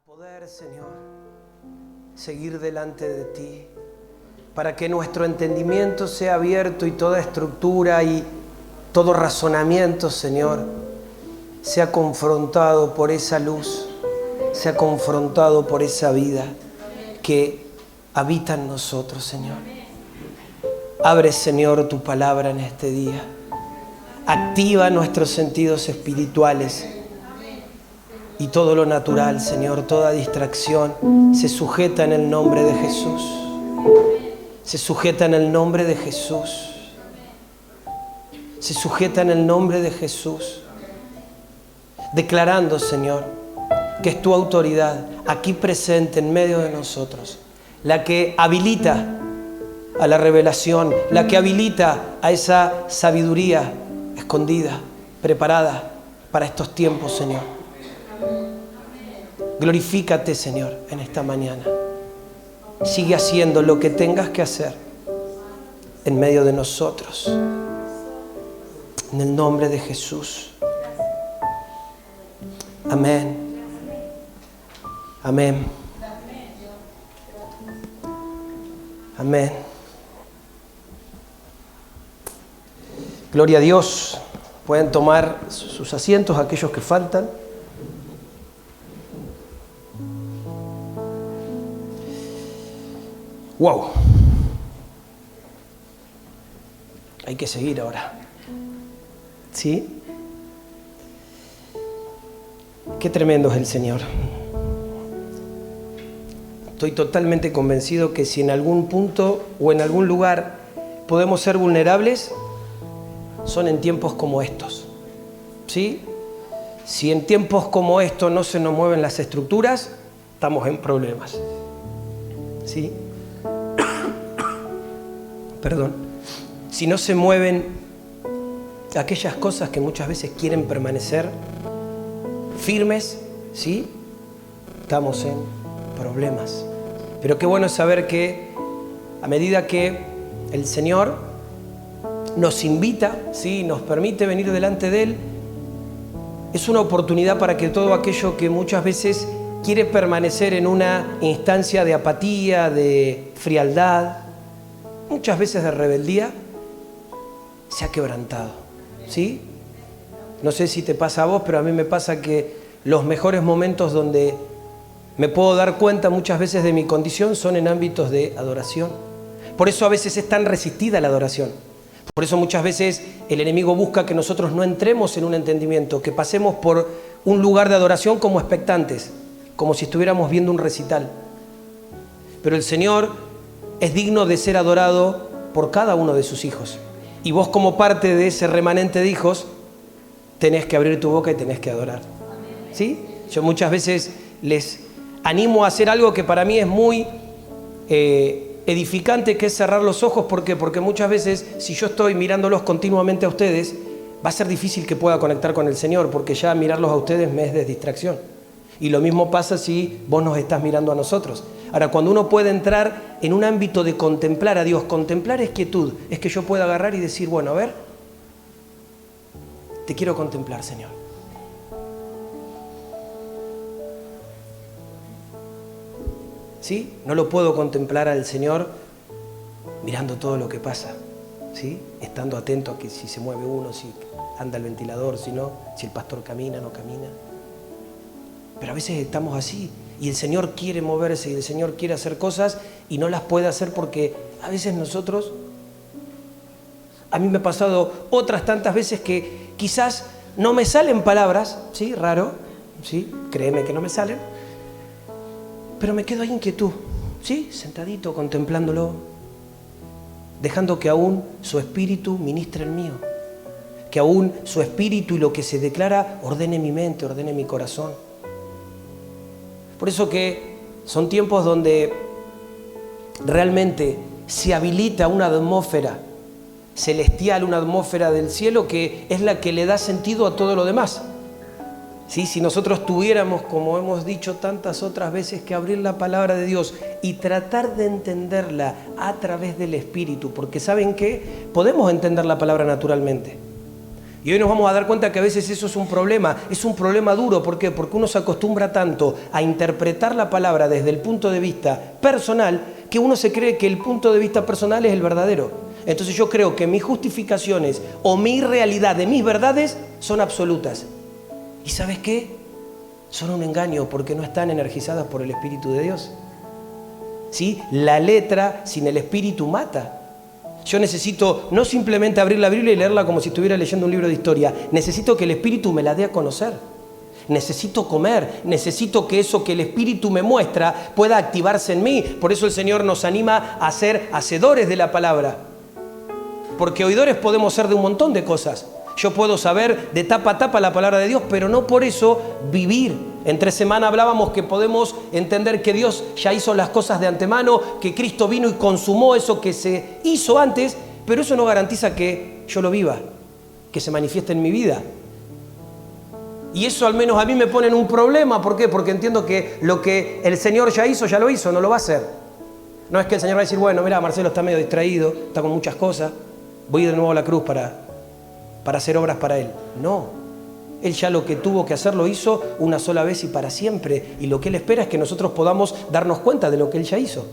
Poder, Señor, seguir delante de ti, para que nuestro entendimiento sea abierto y toda estructura y todo razonamiento, Señor, sea confrontado por esa luz, sea confrontado por esa vida que habita en nosotros, Señor. Abre, Señor, tu palabra en este día. Activa nuestros sentidos espirituales. Y todo lo natural, Señor, toda distracción se sujeta en el nombre de Jesús. Se sujeta en el nombre de Jesús. Se sujeta en el nombre de Jesús. Declarando, Señor, que es tu autoridad aquí presente en medio de nosotros, la que habilita a la revelación, la que habilita a esa sabiduría escondida, preparada para estos tiempos, Señor. Glorifícate, Señor, en esta mañana. Sigue haciendo lo que tengas que hacer en medio de nosotros. En el nombre de Jesús. Amén. Amén. Amén. Gloria a Dios. Pueden tomar sus asientos aquellos que faltan. ¡Wow! Hay que seguir ahora. ¿Sí? Qué tremendo es el Señor. Estoy totalmente convencido que si en algún punto o en algún lugar podemos ser vulnerables, son en tiempos como estos. ¿Sí? Si en tiempos como estos no se nos mueven las estructuras, estamos en problemas. ¿Sí? Perdón, si no se mueven aquellas cosas que muchas veces quieren permanecer firmes, ¿sí? Estamos en problemas. Pero qué bueno es saber que a medida que el Señor nos invita, ¿sí? Nos permite venir delante de Él, es una oportunidad para que todo aquello que muchas veces quiere permanecer en una instancia de apatía, de frialdad, muchas veces de rebeldía, se ha quebrantado, ¿sí? No sé si te pasa a vos, pero a mí me pasa que los mejores momentos donde me puedo dar cuenta muchas veces de mi condición son en ámbitos de adoración. Por eso a veces es tan resistida la adoración. Por eso muchas veces el enemigo busca que nosotros no entremos en un entendimiento, que pasemos por un lugar de adoración como expectantes, como si estuviéramos viendo un recital. Pero el Señor es digno de ser adorado por cada uno de sus hijos. Y vos, como parte de ese remanente de hijos, tenés que abrir tu boca y tenés que adorar. ¿Sí? Yo muchas veces les animo a hacer algo que para mí es muy edificante, que es cerrar los ojos. ¿Por qué? Porque muchas veces, si yo estoy mirándolos continuamente a ustedes, va a ser difícil que pueda conectar con el Señor, porque ya mirarlos a ustedes me es de distracción. Y lo mismo pasa si vos nos estás mirando a nosotros. Ahora, cuando uno puede entrar en un ámbito de contemplar a Dios, contemplar es quietud, es que yo pueda agarrar y decir, bueno, a ver, te quiero contemplar, Señor. ¿Sí? No lo puedo contemplar al Señor mirando todo lo que pasa, ¿sí? Estando atento a que si se mueve uno, si anda el ventilador, si no, si el pastor camina, no camina. Pero a veces estamos así y el Señor quiere moverse y el Señor quiere hacer cosas y no las puede hacer porque a veces nosotros, a mí me ha pasado otras tantas veces que quizás no me salen palabras, ¿sí? Raro, ¿sí? Créeme que no me salen, pero me quedo ahí en quietud, ¿sí? Sentadito, contemplándolo, dejando que aún su espíritu ministre el mío, que aún su espíritu y lo que se declara ordene mi mente, ordene mi corazón. Por eso que son tiempos donde realmente se habilita una atmósfera celestial, una atmósfera del cielo que es la que le da sentido a todo lo demás. ¿Sí? Si nosotros tuviéramos, como hemos dicho tantas otras veces, que abrir la palabra de Dios y tratar de entenderla a través del Espíritu, porque ¿saben qué? Podemos entender la palabra naturalmente, Y hoy nos vamos a dar cuenta que a veces eso es un problema duro. ¿Por qué? Porque uno se acostumbra tanto a interpretar la palabra desde el punto de vista personal que uno se cree que el punto de vista personal es el verdadero. Entonces yo creo que mis justificaciones o mi realidad de mis verdades son absolutas. ¿Y sabes qué? Son un engaño porque no están energizadas por el Espíritu de Dios. ¿Sí? La letra sin el Espíritu mata. Yo necesito no simplemente abrir la Biblia y leerla como si estuviera leyendo un libro de historia. Necesito que el Espíritu me la dé a conocer. Necesito comer. Necesito que eso que el Espíritu me muestra pueda activarse en mí. Por eso el Señor nos anima a ser hacedores de la palabra. Porque oidores podemos ser de un montón de cosas. Yo puedo saber de tapa a tapa la palabra de Dios, pero no por eso vivir. Entre semana hablábamos que podemos entender que Dios ya hizo las cosas de antemano, que Cristo vino y consumó eso que se hizo antes, pero eso no garantiza que yo lo viva, que se manifieste en mi vida. Y eso al menos a mí me pone en un problema. ¿Por qué? Porque entiendo que lo que el Señor ya hizo, ya lo hizo, no lo va a hacer. No es que el Señor va a decir, bueno, mira, Marcelo está medio distraído, está con muchas cosas, voy de nuevo a la cruz para hacer obras para Él. No. Él ya lo que tuvo que hacer lo hizo una sola vez y para siempre. Y lo que Él espera es que nosotros podamos darnos cuenta de lo que Él ya hizo.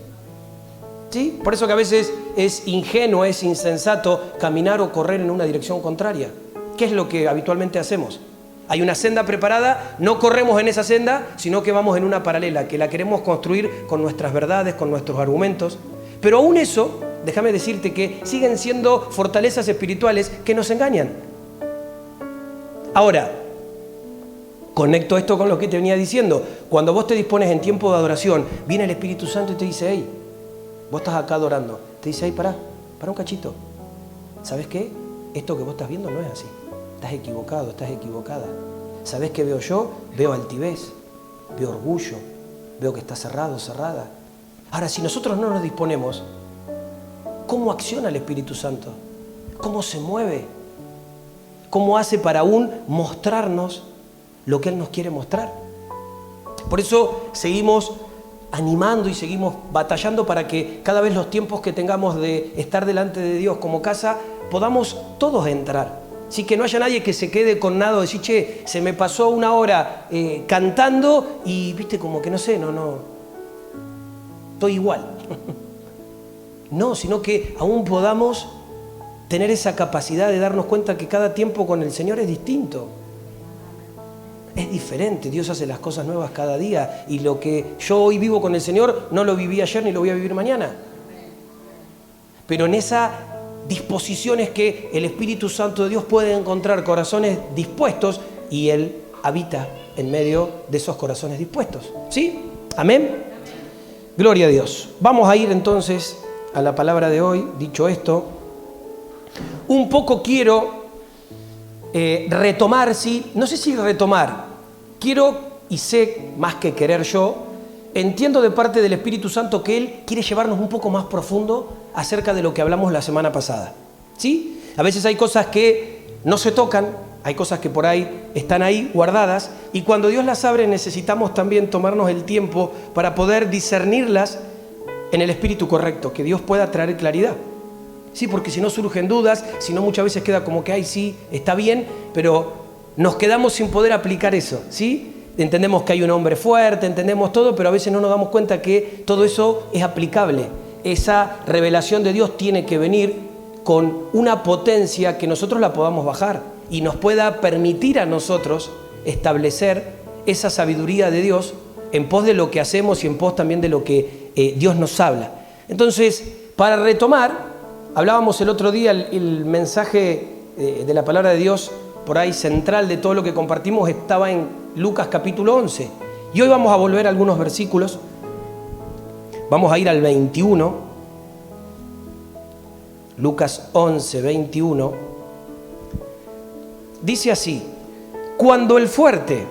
¿Sí? Por eso que a veces es ingenuo, es insensato caminar o correr en una dirección contraria. ¿Qué es lo que habitualmente hacemos? Hay una senda preparada, no corremos en esa senda, sino que vamos en una paralela, que la queremos construir con nuestras verdades, con nuestros argumentos. Pero aún eso, déjame decirte que siguen siendo fortalezas espirituales que nos engañan. Ahora, conecto esto con lo que te venía diciendo. Cuando vos te dispones en tiempo de adoración, viene el Espíritu Santo y te dice, hey, vos estás acá adorando. Te dice, hey, pará un cachito. ¿Sabes qué? Esto que vos estás viendo no es así. Estás equivocado, estás equivocada. ¿Sabés qué veo yo? Veo altivez, veo orgullo, veo que está cerrado, cerrada. Ahora, si nosotros no nos disponemos, ¿cómo acciona el Espíritu Santo? ¿Cómo se mueve? ¿Cómo hace para aún mostrarnos lo que Él nos quiere mostrar? Por eso seguimos animando y seguimos batallando para que cada vez los tiempos que tengamos de estar delante de Dios como casa, podamos todos entrar. Así que no haya nadie que se quede con nada, decir, che, se me pasó una hora cantando y viste como que no sé, no, estoy igual. No, sino que aún podamos tener esa capacidad de darnos cuenta que cada tiempo con el Señor es distinto. Es diferente, Dios hace las cosas nuevas cada día y lo que yo hoy vivo con el Señor no lo viví ayer ni lo voy a vivir mañana. Pero en esa disposición es que el Espíritu Santo de Dios puede encontrar corazones dispuestos y Él habita en medio de esos corazones dispuestos. ¿Sí? ¿Amén? Gloria a Dios. Vamos a ir entonces a la palabra de hoy. Dicho esto, un poco quiero retomar, ¿sí? No sé si retomar. Quiero, y sé más que querer yo, entiendo de parte del Espíritu Santo que Él quiere llevarnos un poco más profundo acerca de lo que hablamos la semana pasada. ¿Sí? A veces hay cosas que no se tocan, hay cosas que por ahí están ahí guardadas, y cuando Dios las abre necesitamos también tomarnos el tiempo para poder discernirlas en el espíritu correcto, que Dios pueda traer claridad. Sí, porque si no surgen dudas, si no muchas veces queda como que, ay, sí, está bien, pero nos quedamos sin poder aplicar eso, ¿sí? Entendemos que hay un hombre fuerte, entendemos todo, pero a veces no nos damos cuenta que todo eso es aplicable. Esa revelación de Dios tiene que venir con una potencia que nosotros la podamos bajar y nos pueda permitir a nosotros establecer esa sabiduría de Dios en pos de lo que hacemos y en pos también de lo que Dios nos habla. Entonces, para retomar, hablábamos el otro día, el mensaje de la palabra de Dios, por ahí central de todo lo que compartimos, estaba en Lucas capítulo 11. Y hoy vamos a volver a algunos versículos. Vamos a ir al 21. Lucas 11, 21. Dice así: cuando el fuerte,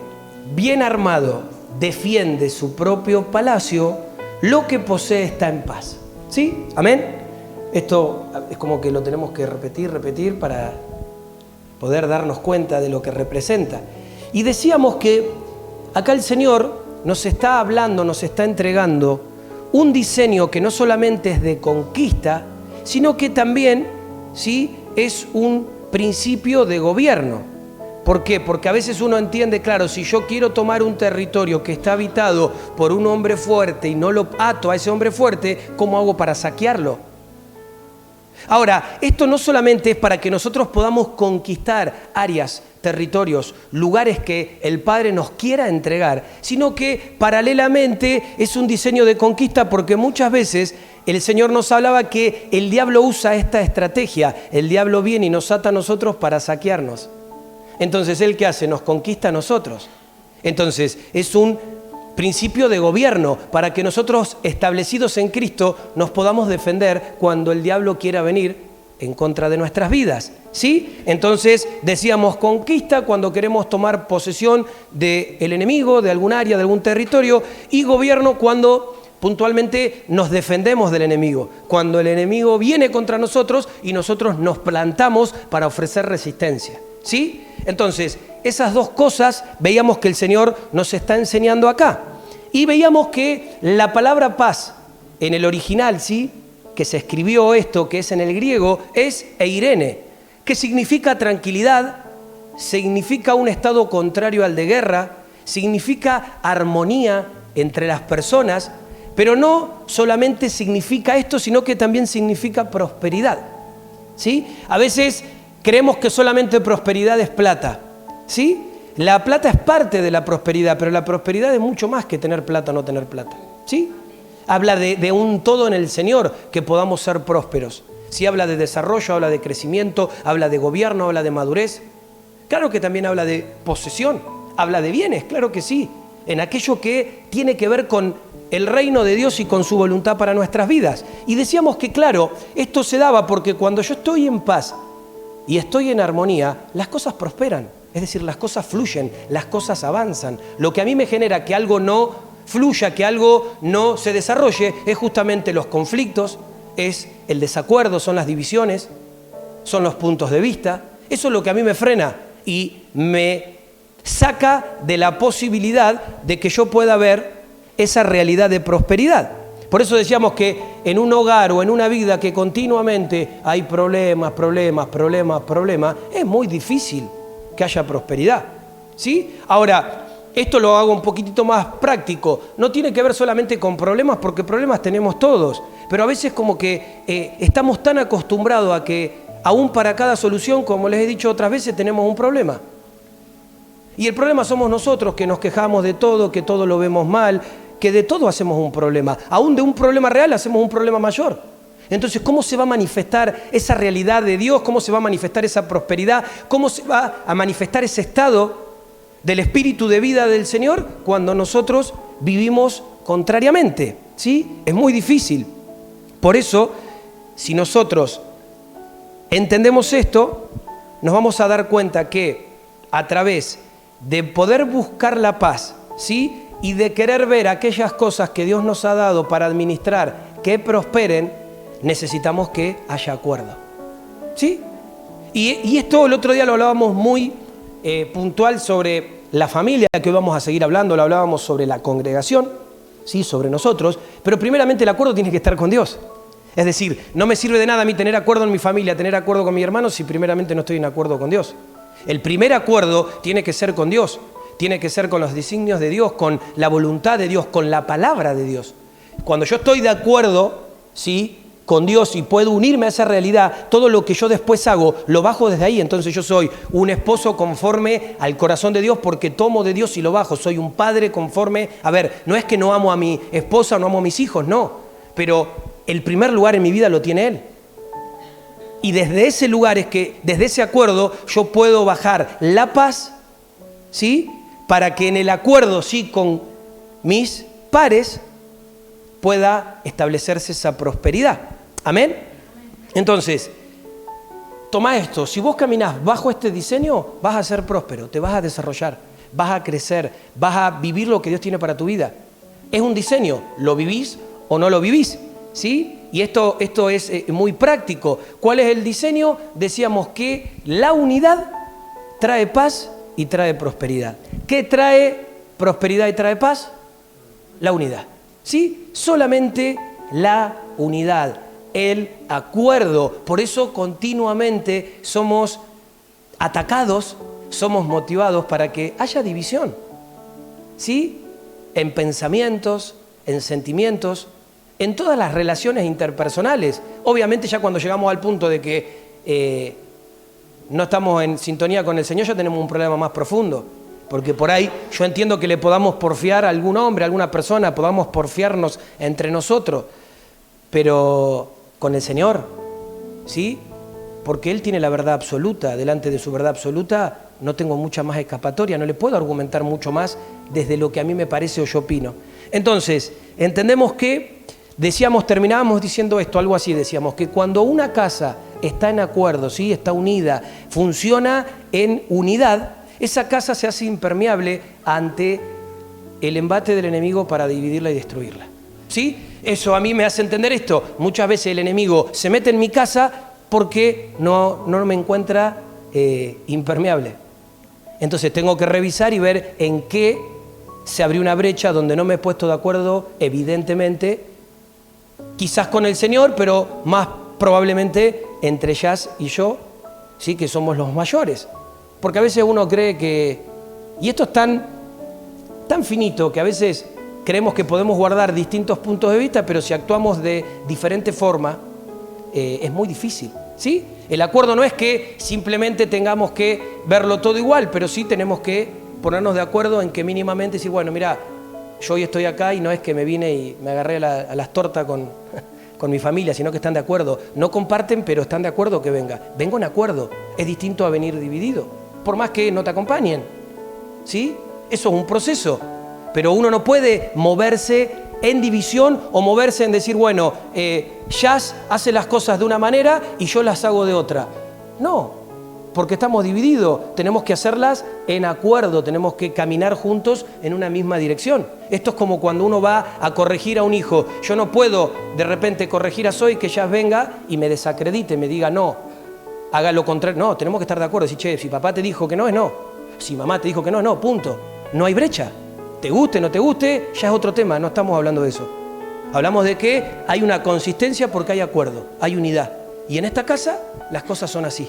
bien armado, defiende su propio palacio, lo que posee está en paz. ¿Sí? ¿Amén? Esto es como que lo tenemos que repetir para poder darnos cuenta de lo que representa. Y decíamos que acá el Señor nos está hablando, nos está entregando un diseño que no solamente es de conquista, sino que también, ¿sí?, es un principio de gobierno. ¿Por qué? Porque a veces uno entiende, claro, si yo quiero tomar un territorio que está habitado por un hombre fuerte y no lo ato a ese hombre fuerte, ¿cómo hago para saquearlo? Ahora, esto no solamente es para que nosotros podamos conquistar áreas, territorios, lugares que el Padre nos quiera entregar, sino que paralelamente es un diseño de conquista, porque muchas veces el Señor nos hablaba que el diablo usa esta estrategia. El diablo viene y nos ata a nosotros para saquearnos. Entonces, ¿él qué hace? Nos conquista a nosotros. Entonces, es un principio de gobierno para que nosotros, establecidos en Cristo, nos podamos defender cuando el diablo quiera venir en contra de nuestras vidas, ¿sí? Entonces, decíamos conquista cuando queremos tomar posesión del enemigo, de algún área, de algún territorio, y gobierno cuando puntualmente nos defendemos del enemigo, cuando el enemigo viene contra nosotros y nosotros nos plantamos para ofrecer resistencia, ¿sí? Entonces, esas dos cosas veíamos que el Señor nos está enseñando acá. Y veíamos que la palabra paz en el original, ¿sí?, que se escribió esto, que es en el griego, es eirene, que significa tranquilidad, significa un estado contrario al de guerra, significa armonía entre las personas, pero no solamente significa esto, sino que también significa prosperidad, ¿sí? A veces creemos que solamente prosperidad es plata, ¿sí? La plata es parte de la prosperidad, pero la prosperidad es mucho más que tener plata o no tener plata, ¿sí? Habla de un todo en el Señor, que podamos ser prósperos. Sí, habla de desarrollo, habla de crecimiento, habla de gobierno, habla de madurez. Claro que también habla de posesión, habla de bienes, claro que sí, en aquello que tiene que ver con el reino de Dios y con su voluntad para nuestras vidas. Y decíamos que, claro, esto se daba porque cuando yo estoy en paz y estoy en armonía, las cosas prosperan. Es decir, las cosas fluyen, las cosas avanzan. Lo que a mí me genera que algo no fluya, que algo no se desarrolle, es justamente los conflictos, es el desacuerdo, son las divisiones, son los puntos de vista. Eso es lo que a mí me frena y me saca de la posibilidad de que yo pueda ver esa realidad de prosperidad. Por eso decíamos que en un hogar o en una vida que continuamente hay problemas, es muy difícil que haya prosperidad, ¿sí? Ahora, esto lo hago un poquitito más práctico. No tiene que ver solamente con problemas, porque problemas tenemos todos. Pero a veces como que estamos tan acostumbrados a que aún para cada solución, como les he dicho otras veces, tenemos un problema. Y el problema somos nosotros, que nos quejamos de todo, que todo lo vemos mal, que de todo hacemos un problema. Aún de un problema real hacemos un problema mayor. Entonces, ¿cómo se va a manifestar esa realidad de Dios? ¿Cómo se va a manifestar esa prosperidad? ¿Cómo se va a manifestar ese estado del espíritu de vida del Señor cuando nosotros vivimos contrariamente? ¿Sí? Es muy difícil. Por eso, si nosotros entendemos esto, nos vamos a dar cuenta que a través de poder buscar la paz, ¿sí?, y de querer ver aquellas cosas que Dios nos ha dado para administrar que prosperen, necesitamos que haya acuerdo, ¿sí? Y esto el otro día lo hablábamos muy puntual sobre la familia, que hoy vamos a seguir hablando, lo hablábamos sobre la congregación, ¿sí?, sobre nosotros, pero primeramente el acuerdo tiene que estar con Dios. Es decir, no me sirve de nada a mí tener acuerdo en mi familia, tener acuerdo con mi hermano, si primeramente no estoy en acuerdo con Dios. El primer acuerdo tiene que ser con Dios, tiene que ser con los designios de Dios, con la voluntad de Dios, con la palabra de Dios. Cuando yo estoy de acuerdo, ¿sí?, con Dios y puedo unirme a esa realidad, todo lo que yo después hago lo bajo desde ahí. Entonces yo soy un esposo conforme al corazón de Dios porque tomo de Dios y lo bajo. Soy un padre conforme... A ver, no es que no amo a mi esposa, no amo a mis hijos, no. Pero el primer lugar en mi vida lo tiene Él. Y desde ese lugar es que, desde ese acuerdo, yo puedo bajar la paz, ¿sí?, para que en el acuerdo, sí, con mis pares, pueda establecerse esa prosperidad. ¿Amén? Entonces, toma esto. Si vos caminás bajo este diseño, vas a ser próspero, te vas a desarrollar, vas a crecer, vas a vivir lo que Dios tiene para tu vida. Es un diseño, ¿lo vivís o no lo vivís? ¿Sí? Y esto es muy práctico. ¿Cuál es el diseño? Decíamos que la unidad trae paz y trae prosperidad. ¿Qué trae prosperidad y trae paz? La unidad. ¿Sí? Solamente la unidad, el acuerdo. Por eso continuamente somos atacados, somos motivados para que haya división, ¿sí? En pensamientos, en sentimientos, en todas las relaciones interpersonales. Obviamente ya cuando llegamos al punto de que no estamos en sintonía con el Señor, ya tenemos un problema más profundo. Porque por ahí yo entiendo que le podamos porfiar a algún hombre, a alguna persona, podamos porfiarnos entre nosotros, pero con el Señor, ¿sí? Porque Él tiene la verdad absoluta. Delante de su verdad absoluta no tengo mucha más escapatoria, no le puedo argumentar mucho más desde lo que a mí me parece o yo opino. Entonces, entendemos que, terminábamos diciendo esto, algo así, decíamos que cuando una casa está en acuerdo, ¿sí? Está unida, funciona en unidad, esa casa se hace impermeable ante el embate del enemigo para dividirla y destruirla, ¿sí? Eso a mí me hace entender esto. Muchas veces el enemigo se mete en mi casa porque no me encuentra impermeable. Entonces tengo que revisar y ver en qué se abrió una brecha donde no me he puesto de acuerdo, evidentemente, quizás con el Señor, pero más probablemente entre Jazz y yo, ¿sí? Que somos los mayores. Porque a veces uno cree que, y esto es tan finito, que a veces creemos que podemos guardar distintos puntos de vista, pero si actuamos de diferente forma, es muy difícil, ¿sí? El acuerdo no es que simplemente tengamos que verlo todo igual, pero sí tenemos que ponernos de acuerdo en que mínimamente decir, bueno, mira, yo hoy estoy acá y no es que me vine y me agarré a las tortas con mi familia, sino que están de acuerdo. No comparten, pero están de acuerdo que venga. Vengo en acuerdo. Es distinto a venir dividido, por más que no te acompañen, ¿sí? Eso es un proceso, pero uno no puede moverse en división o moverse en decir, bueno, Jazz hace las cosas de una manera y yo las hago de otra. No, porque estamos divididos, tenemos que hacerlas en acuerdo, tenemos que caminar juntos en una misma dirección. Esto es como cuando uno va a corregir a un hijo. Yo no puedo de repente corregir a Zoe, que Jazz venga y me desacredite, me diga no, haga lo contrario. No, tenemos que estar de acuerdo, decir, che, si papá te dijo que no, es no. Si mamá te dijo que no, es no, punto. No hay brecha. Te guste, no te guste, ya es otro tema, no estamos hablando de eso. Hablamos de que hay una consistencia porque hay acuerdo, hay unidad. Y en esta casa las cosas son así,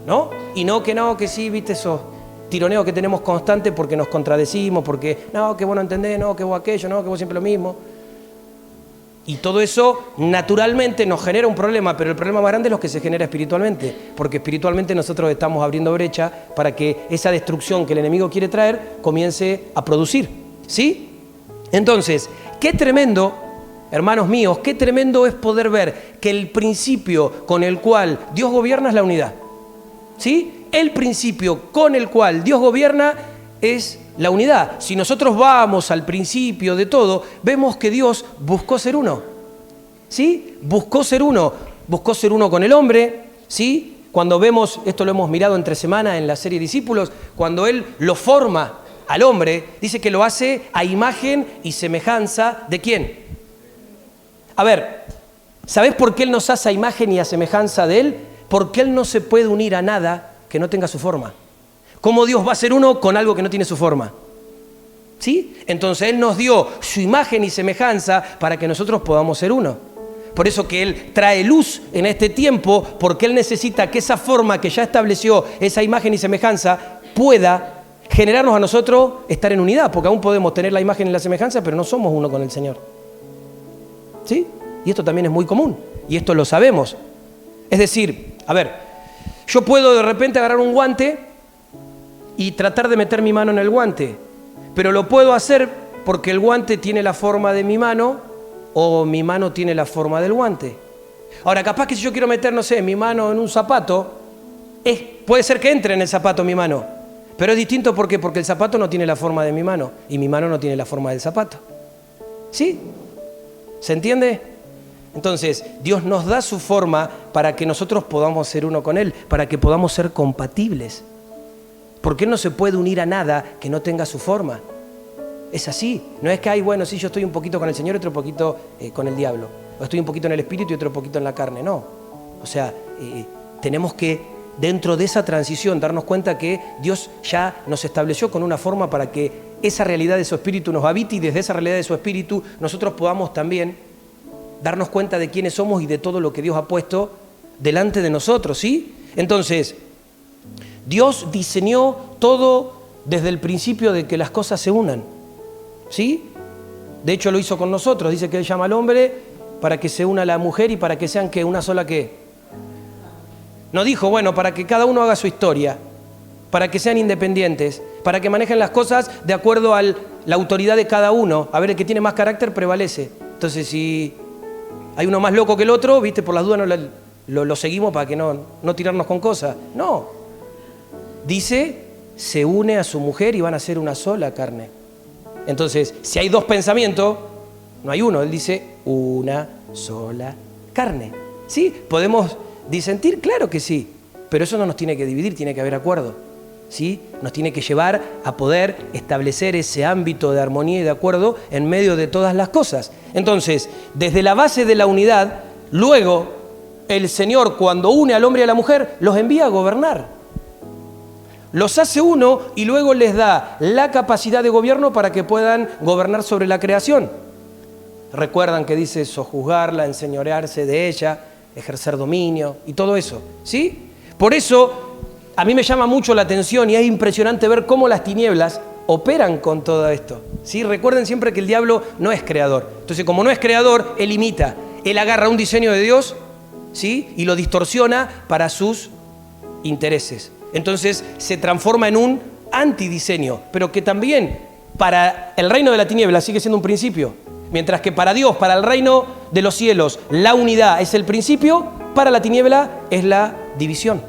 ¿no? Y no, que sí, viste esos tironeos que tenemos constantes porque nos contradecimos, porque no, que vos no entendés, no, que vos aquello, no, que vos siempre lo mismo. Y todo eso naturalmente nos genera un problema, pero el problema más grande es lo que se genera espiritualmente, porque espiritualmente nosotros estamos abriendo brecha para que esa destrucción que el enemigo quiere traer comience a producir, ¿sí? Entonces, qué tremendo, hermanos míos, qué tremendo es poder ver que el principio con el cual Dios gobierna es la unidad, ¿sí? El principio con el cual Dios gobierna es la unidad. Si nosotros vamos al principio de todo, vemos que Dios buscó ser uno, ¿sí? Buscó ser uno con el hombre, ¿sí? Cuando vemos, esto lo hemos mirado entre semana en la serie Discípulos, cuando Él lo forma al hombre, dice que lo hace a imagen y semejanza ¿de quién? A ver, ¿sabés por qué Él nos hace a imagen y a semejanza de Él? Porque Él no se puede unir a nada que no tenga su forma. ¿Cómo Dios va a ser uno con algo que no tiene su forma? ¿Sí? Entonces Él nos dio su imagen y semejanza para que nosotros podamos ser uno. Por eso que Él trae luz en este tiempo, porque Él necesita que esa forma que ya estableció, esa imagen y semejanza, pueda generarnos a nosotros estar en unidad, porque aún podemos tener la imagen y la semejanza, pero no somos uno con el Señor. ¿Sí? Y esto también es muy común, y esto lo sabemos. Es decir, a ver, yo puedo de repente agarrar un guante y tratar de meter mi mano en el guante, pero lo puedo hacer porque el guante tiene la forma de mi mano o mi mano tiene la forma del guante. Ahora, capaz que si yo quiero meter, no sé, mi mano en un zapato, puede ser que entre en el zapato mi mano, pero es distinto. ¿Por qué? Porque el zapato no tiene la forma de mi mano y mi mano no tiene la forma del zapato. ¿Sí? ¿Se entiende? Entonces, Dios nos da su forma para que nosotros podamos ser uno con Él, para que podamos ser compatibles. Porque Él no se puede unir a nada que no tenga su forma. Es así. No es que hay, bueno, sí, yo estoy un poquito con el Señor y otro poquito con el diablo. O estoy un poquito en el espíritu y otro poquito en la carne. No. O sea, tenemos que, dentro de esa transición, darnos cuenta que Dios ya nos estableció con una forma para que esa realidad de su espíritu nos habite y desde esa realidad de su espíritu nosotros podamos también darnos cuenta de quiénes somos y de todo lo que Dios ha puesto delante de nosotros, ¿sí? Entonces, Dios diseñó todo desde el principio de que las cosas se unan, ¿sí? De hecho lo hizo con nosotros, dice que Él llama al hombre para que se una a la mujer y para que sean ¿qué? Una sola ¿qué? No dijo, bueno, para que cada uno haga su historia, para que sean independientes, para que manejen las cosas de acuerdo a la autoridad de cada uno. A ver, el que tiene más carácter prevalece. Entonces, si hay uno más loco que el otro, ¿viste? Por las dudas lo seguimos para que no tirarnos con cosas. No. Dice, se une a su mujer y van a ser una sola carne. Entonces, si hay dos pensamientos, no hay uno. Él dice, una sola carne. ¿Sí? ¿Podemos disentir? Claro que sí. Pero eso no nos tiene que dividir, tiene que haber acuerdo. ¿Sí? Nos tiene que llevar a poder establecer ese ámbito de armonía y de acuerdo en medio de todas las cosas. Entonces, desde la base de la unidad, luego el Señor, cuando une al hombre y a la mujer, los envía a gobernar. Los hace uno y luego les da la capacidad de gobierno para que puedan gobernar sobre la creación. Recuerdan que dice sojuzgarla, enseñorearse de ella, ejercer dominio y todo eso, ¿sí? Por eso a mí me llama mucho la atención y es impresionante ver cómo las tinieblas operan con todo esto, ¿sí? Recuerden siempre que el diablo no es creador. Entonces, como no es creador, él imita. Él agarra un diseño de Dios, ¿sí? Y lo distorsiona para sus intereses. Entonces se transforma en un antidiseño, pero que también para el reino de la tiniebla sigue siendo un principio. Mientras que para Dios, para el reino de los cielos, la unidad es el principio, para la tiniebla es la división.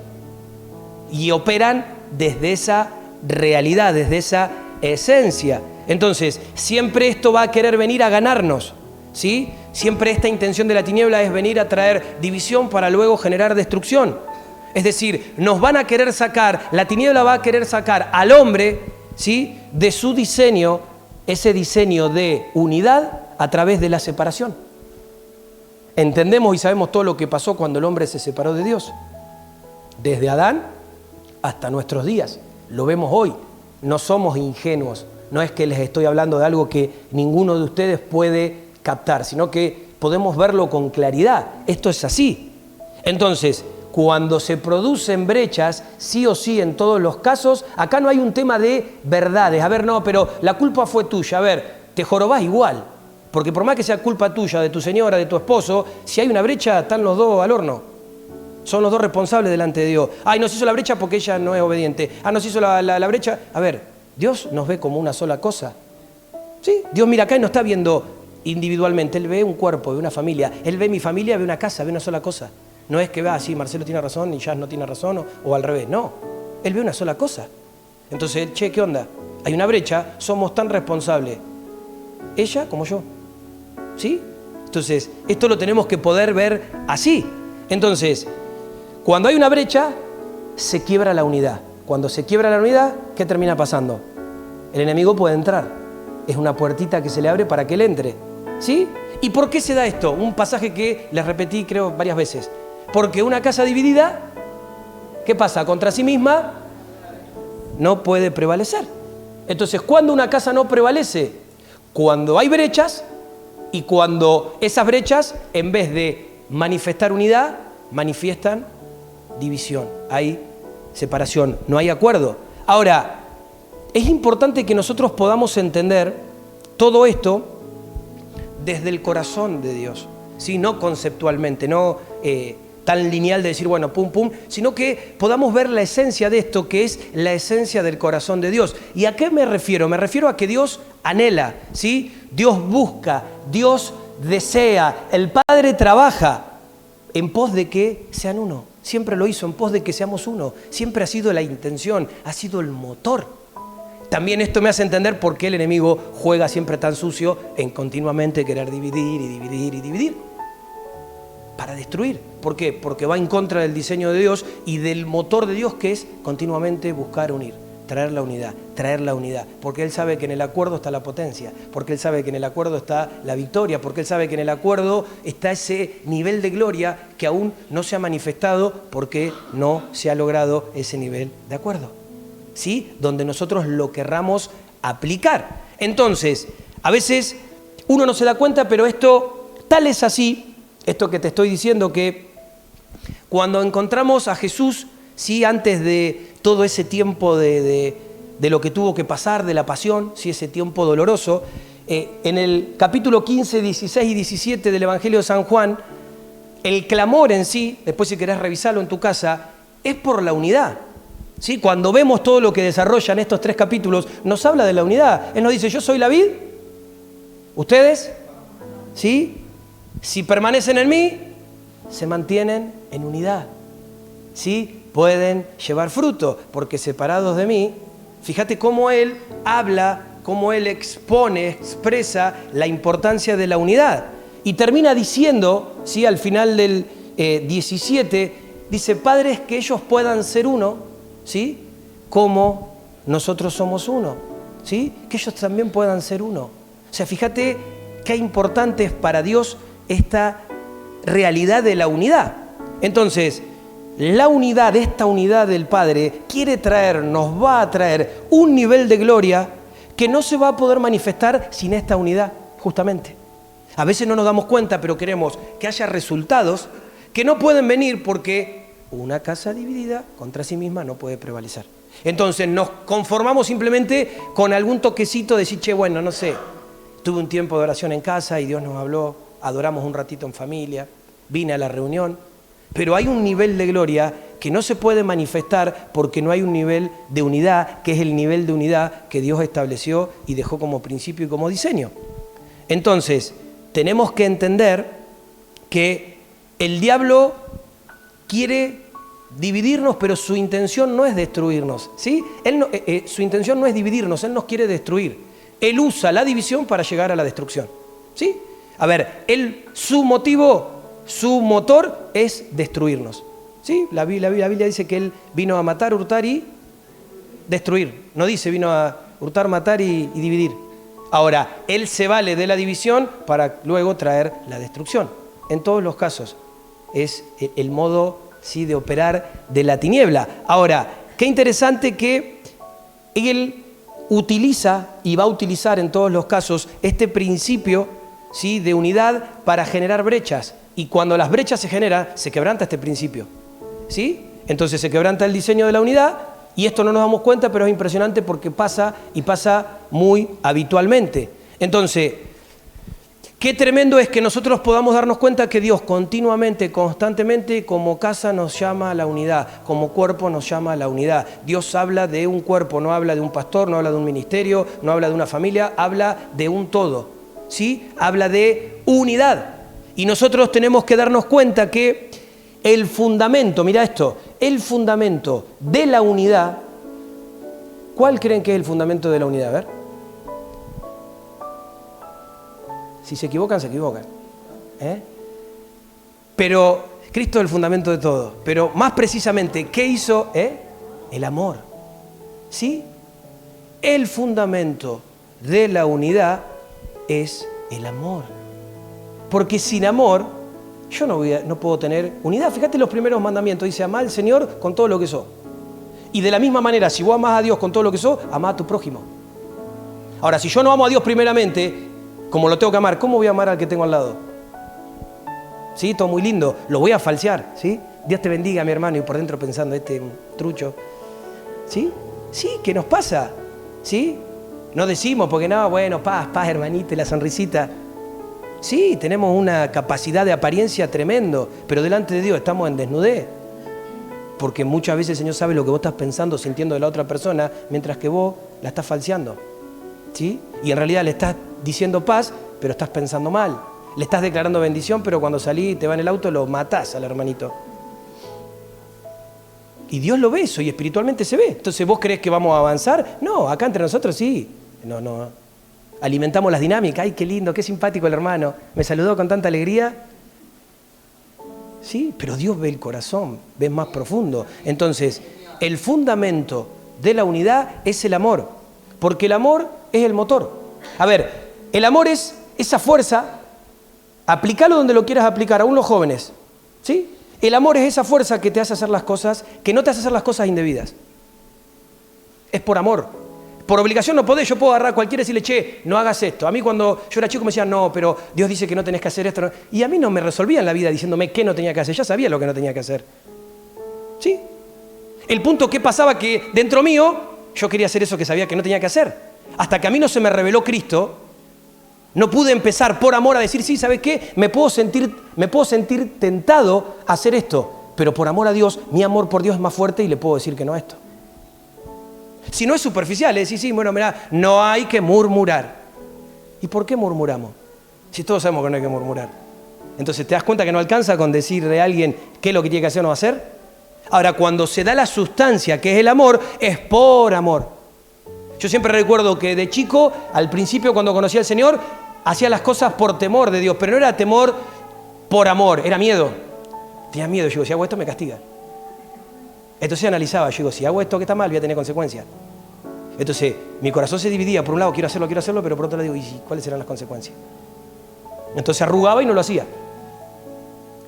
Y operan desde esa realidad, desde esa esencia. Entonces, siempre esto va a querer venir a ganarnos, ¿sí? Siempre esta intención de la tiniebla es venir a traer división para luego generar destrucción. Es decir, nos van a querer sacar, la tiniebla va a querer sacar al hombre, ¿sí? De su diseño, ese diseño de unidad a través de la separación. Entendemos y sabemos todo lo que pasó cuando el hombre se separó de Dios. Desde Adán hasta nuestros días. Lo vemos hoy. No somos ingenuos. No es que les estoy hablando de algo que ninguno de ustedes puede captar, sino que podemos verlo con claridad. Esto es así. Entonces, cuando se producen brechas, sí o sí en todos los casos, acá no hay un tema de verdades. A ver, no, pero la culpa fue tuya. A ver, te jorobás igual. Porque por más que sea culpa tuya, de tu señora, de tu esposo, si hay una brecha, están los dos al horno. Son los dos responsables delante de Dios. Ay, nos hizo la brecha porque ella no es obediente. Ah, nos hizo la brecha. A ver, Dios nos ve como una sola cosa. ¿Sí? Dios mira acá y no está viendo individualmente. Él ve un cuerpo, ve una familia. Él ve mi familia, ve una casa, ve una sola cosa. No es que vea así, Marcelo tiene razón y Jazz no tiene razón o al revés. No, él ve una sola cosa. Entonces, che, ¿qué onda? Hay una brecha, somos tan responsables. Ella como yo. ¿Sí? Entonces, esto lo tenemos que poder ver así. Entonces, cuando hay una brecha, se quiebra la unidad. Cuando se quiebra la unidad, ¿qué termina pasando? El enemigo puede entrar. Es una puertita que se le abre para que él entre. ¿Sí? ¿Y por qué se da esto? Un pasaje que les repetí, creo, varias veces. Porque una casa dividida, ¿qué pasa? Contra sí misma no puede prevalecer. Entonces, ¿cuándo una casa no prevalece? Cuando hay brechas y cuando esas brechas, en vez de manifestar unidad, manifiestan división. Hay separación, no hay acuerdo. Ahora, es importante que nosotros podamos entender todo esto desde el corazón de Dios, ¿sí? No conceptualmente, no tan lineal de decir, bueno, pum, pum, sino que podamos ver la esencia de esto, que es la esencia del corazón de Dios. ¿Y a qué me refiero? Me refiero a que Dios anhela, ¿sí? Dios busca, Dios desea, el Padre trabaja en pos de que sean uno. Siempre lo hizo en pos de que seamos uno. Siempre ha sido la intención, ha sido el motor. También esto me hace entender por qué el enemigo juega siempre tan sucio en continuamente querer dividir y dividir y dividir. Para destruir. ¿Por qué? Porque va en contra del diseño de Dios y del motor de Dios, que es continuamente buscar unir, traer la unidad. Porque Él sabe que en el acuerdo está la potencia, porque Él sabe que en el acuerdo está la victoria, porque Él sabe que en el acuerdo está ese nivel de gloria que aún no se ha manifestado porque no se ha logrado ese nivel de acuerdo. ¿Sí? Donde nosotros lo querramos aplicar. Entonces, a veces uno no se da cuenta, pero esto tal es así, esto que te estoy diciendo, que cuando encontramos a Jesús, ¿sí? Antes de todo ese tiempo de lo que tuvo que pasar, de la pasión, ¿sí? Ese tiempo doloroso. En el capítulo 15, 16 y 17 del Evangelio de San Juan, el clamor en sí, después si querés revisarlo en tu casa, es por la unidad. ¿Sí? Cuando vemos todo lo que desarrollan estos 3 capítulos, nos habla de la unidad. Él nos dice, yo soy la vid, ustedes, ¿sí? Si permanecen en mí, se mantienen en unidad. ¿Sí? Pueden llevar fruto, porque separados de mí, fíjate cómo él habla, cómo él expone, expresa la importancia de la unidad. Y termina diciendo, ¿sí? Al final del 17, dice, padres, que ellos puedan ser uno, ¿sí? Como nosotros somos uno, ¿sí? Que ellos también puedan ser uno. O sea, fíjate qué importante es para Dios esta realidad de la unidad. Entonces, la unidad, esta unidad del Padre, nos va a traer un nivel de gloria que no se va a poder manifestar sin esta unidad, justamente. A veces no nos damos cuenta, pero queremos que haya resultados que no pueden venir porque una casa dividida contra sí misma no puede prevalecer. Entonces nos conformamos simplemente con algún toquecito de decir, che, bueno, no sé, tuve un tiempo de oración en casa y Dios nos habló, adoramos un ratito en familia, vine a la reunión, pero hay un nivel de gloria que no se puede manifestar porque no hay un nivel de unidad, que es el nivel de unidad que Dios estableció y dejó como principio y como diseño. Entonces, tenemos que entender que el diablo quiere dividirnos, pero su intención no es destruirnos, ¿sí? Su intención no es dividirnos, él nos quiere destruir. Él usa la división para llegar a la destrucción, ¿sí? A ver, su motor es destruirnos, ¿sí? La Biblia dice que él vino a matar, hurtar y destruir. No dice vino a hurtar, matar y dividir. Ahora, él se vale de la división para luego traer la destrucción. En todos los casos es el modo, ¿sí?, de operar de la tiniebla. Ahora, qué interesante que él utiliza y va a utilizar en todos los casos este principio, ¿sí?, de unidad para generar brechas. Y cuando las brechas se generan, se quebranta este principio, ¿sí? Entonces se quebranta el diseño de la unidad y esto no nos damos cuenta, pero es impresionante porque pasa y pasa muy habitualmente. Entonces, qué tremendo es que nosotros podamos darnos cuenta que Dios continuamente, constantemente, como casa nos llama a la unidad, como cuerpo nos llama a la unidad. Dios habla de un cuerpo, no habla de un pastor, no habla de un ministerio, no habla de una familia, habla de un todo, ¿sí? Habla de unidad. Y nosotros tenemos que darnos cuenta que el fundamento, mira esto, el fundamento de la unidad, ¿cuál creen que es el fundamento de la unidad? A ver. Si se equivocan, se equivocan. Pero Cristo es el fundamento de todo. Pero más precisamente, ¿qué hizo? El amor. ¿Sí? El fundamento de la unidad es el amor. Porque sin amor, yo no puedo tener unidad. Fíjate los primeros mandamientos. Dice, amá al Señor con todo lo que sos. Y de la misma manera, si vos amás a Dios con todo lo que sos, amá a tu prójimo. Ahora, si yo no amo a Dios primeramente, como lo tengo que amar, ¿cómo voy a amar al que tengo al lado? ¿Sí? Todo muy lindo. Lo voy a falsear, ¿sí? Dios te bendiga, mi hermano, y por dentro pensando, trucho. ¿Sí? Sí, ¿qué nos pasa? ¿Sí? No decimos, porque no, bueno, paz, hermanito, y la sonrisita. Sí, tenemos una capacidad de apariencia tremendo, pero delante de Dios estamos en desnudez. Porque muchas veces el Señor sabe lo que vos estás pensando, sintiendo de la otra persona, mientras que vos la estás falseando. ¿Sí? Y en realidad le estás diciendo paz, pero estás pensando mal. Le estás declarando bendición, pero cuando salís y te va en el auto lo matás al hermanito. Y Dios lo ve eso y espiritualmente se ve. Entonces, ¿vos creés que vamos a avanzar? No, acá entre nosotros sí. No. Alimentamos las dinámicas. Ay, qué lindo, qué simpático el hermano. Me saludó con tanta alegría. Sí, pero Dios ve el corazón, ve más profundo. Entonces, el fundamento de la unidad es el amor. Porque el amor es el motor. A ver, el amor es esa fuerza, aplícalo donde lo quieras aplicar, aún los jóvenes, ¿sí? El amor es esa fuerza que te hace hacer las cosas, que no te hace hacer las cosas indebidas. Es por amor. Por obligación no podés, yo puedo agarrar a cualquiera y decirle, che, no hagas esto. A mí cuando yo era chico me decían, no, pero Dios dice que no tenés que hacer esto. Y a mí no me resolvían la vida diciéndome qué no tenía que hacer, ya sabía lo que no tenía que hacer. ¿Sí? El punto que pasaba que dentro mío yo quería hacer eso que sabía que no tenía que hacer. Hasta que a mí no se me reveló Cristo, no pude empezar por amor a decir, sí, ¿sabes qué? Me puedo sentir tentado a hacer esto, pero por amor a Dios, mi amor por Dios es más fuerte y le puedo decir que no a esto. Si no es superficial, es decir, sí, bueno, mirá, no hay que murmurar. ¿Y por qué murmuramos? Si todos sabemos que no hay que murmurar. Entonces, ¿te das cuenta que no alcanza con decirle a alguien qué es lo que tiene que hacer o no hacer? Ahora, cuando se da la sustancia, que es el amor, es por amor. Yo siempre recuerdo que de chico, al principio cuando conocí al Señor, hacía las cosas por temor de Dios, pero no era temor por amor, era miedo. Tenía miedo, yo digo, si hago esto me castiga. Entonces analizaba, yo digo, si hago esto que está mal, voy a tener consecuencias. Entonces, mi corazón se dividía, por un lado quiero hacerlo, pero por otro lado digo, ¿y cuáles serán las consecuencias? Entonces arrugaba y no lo hacía.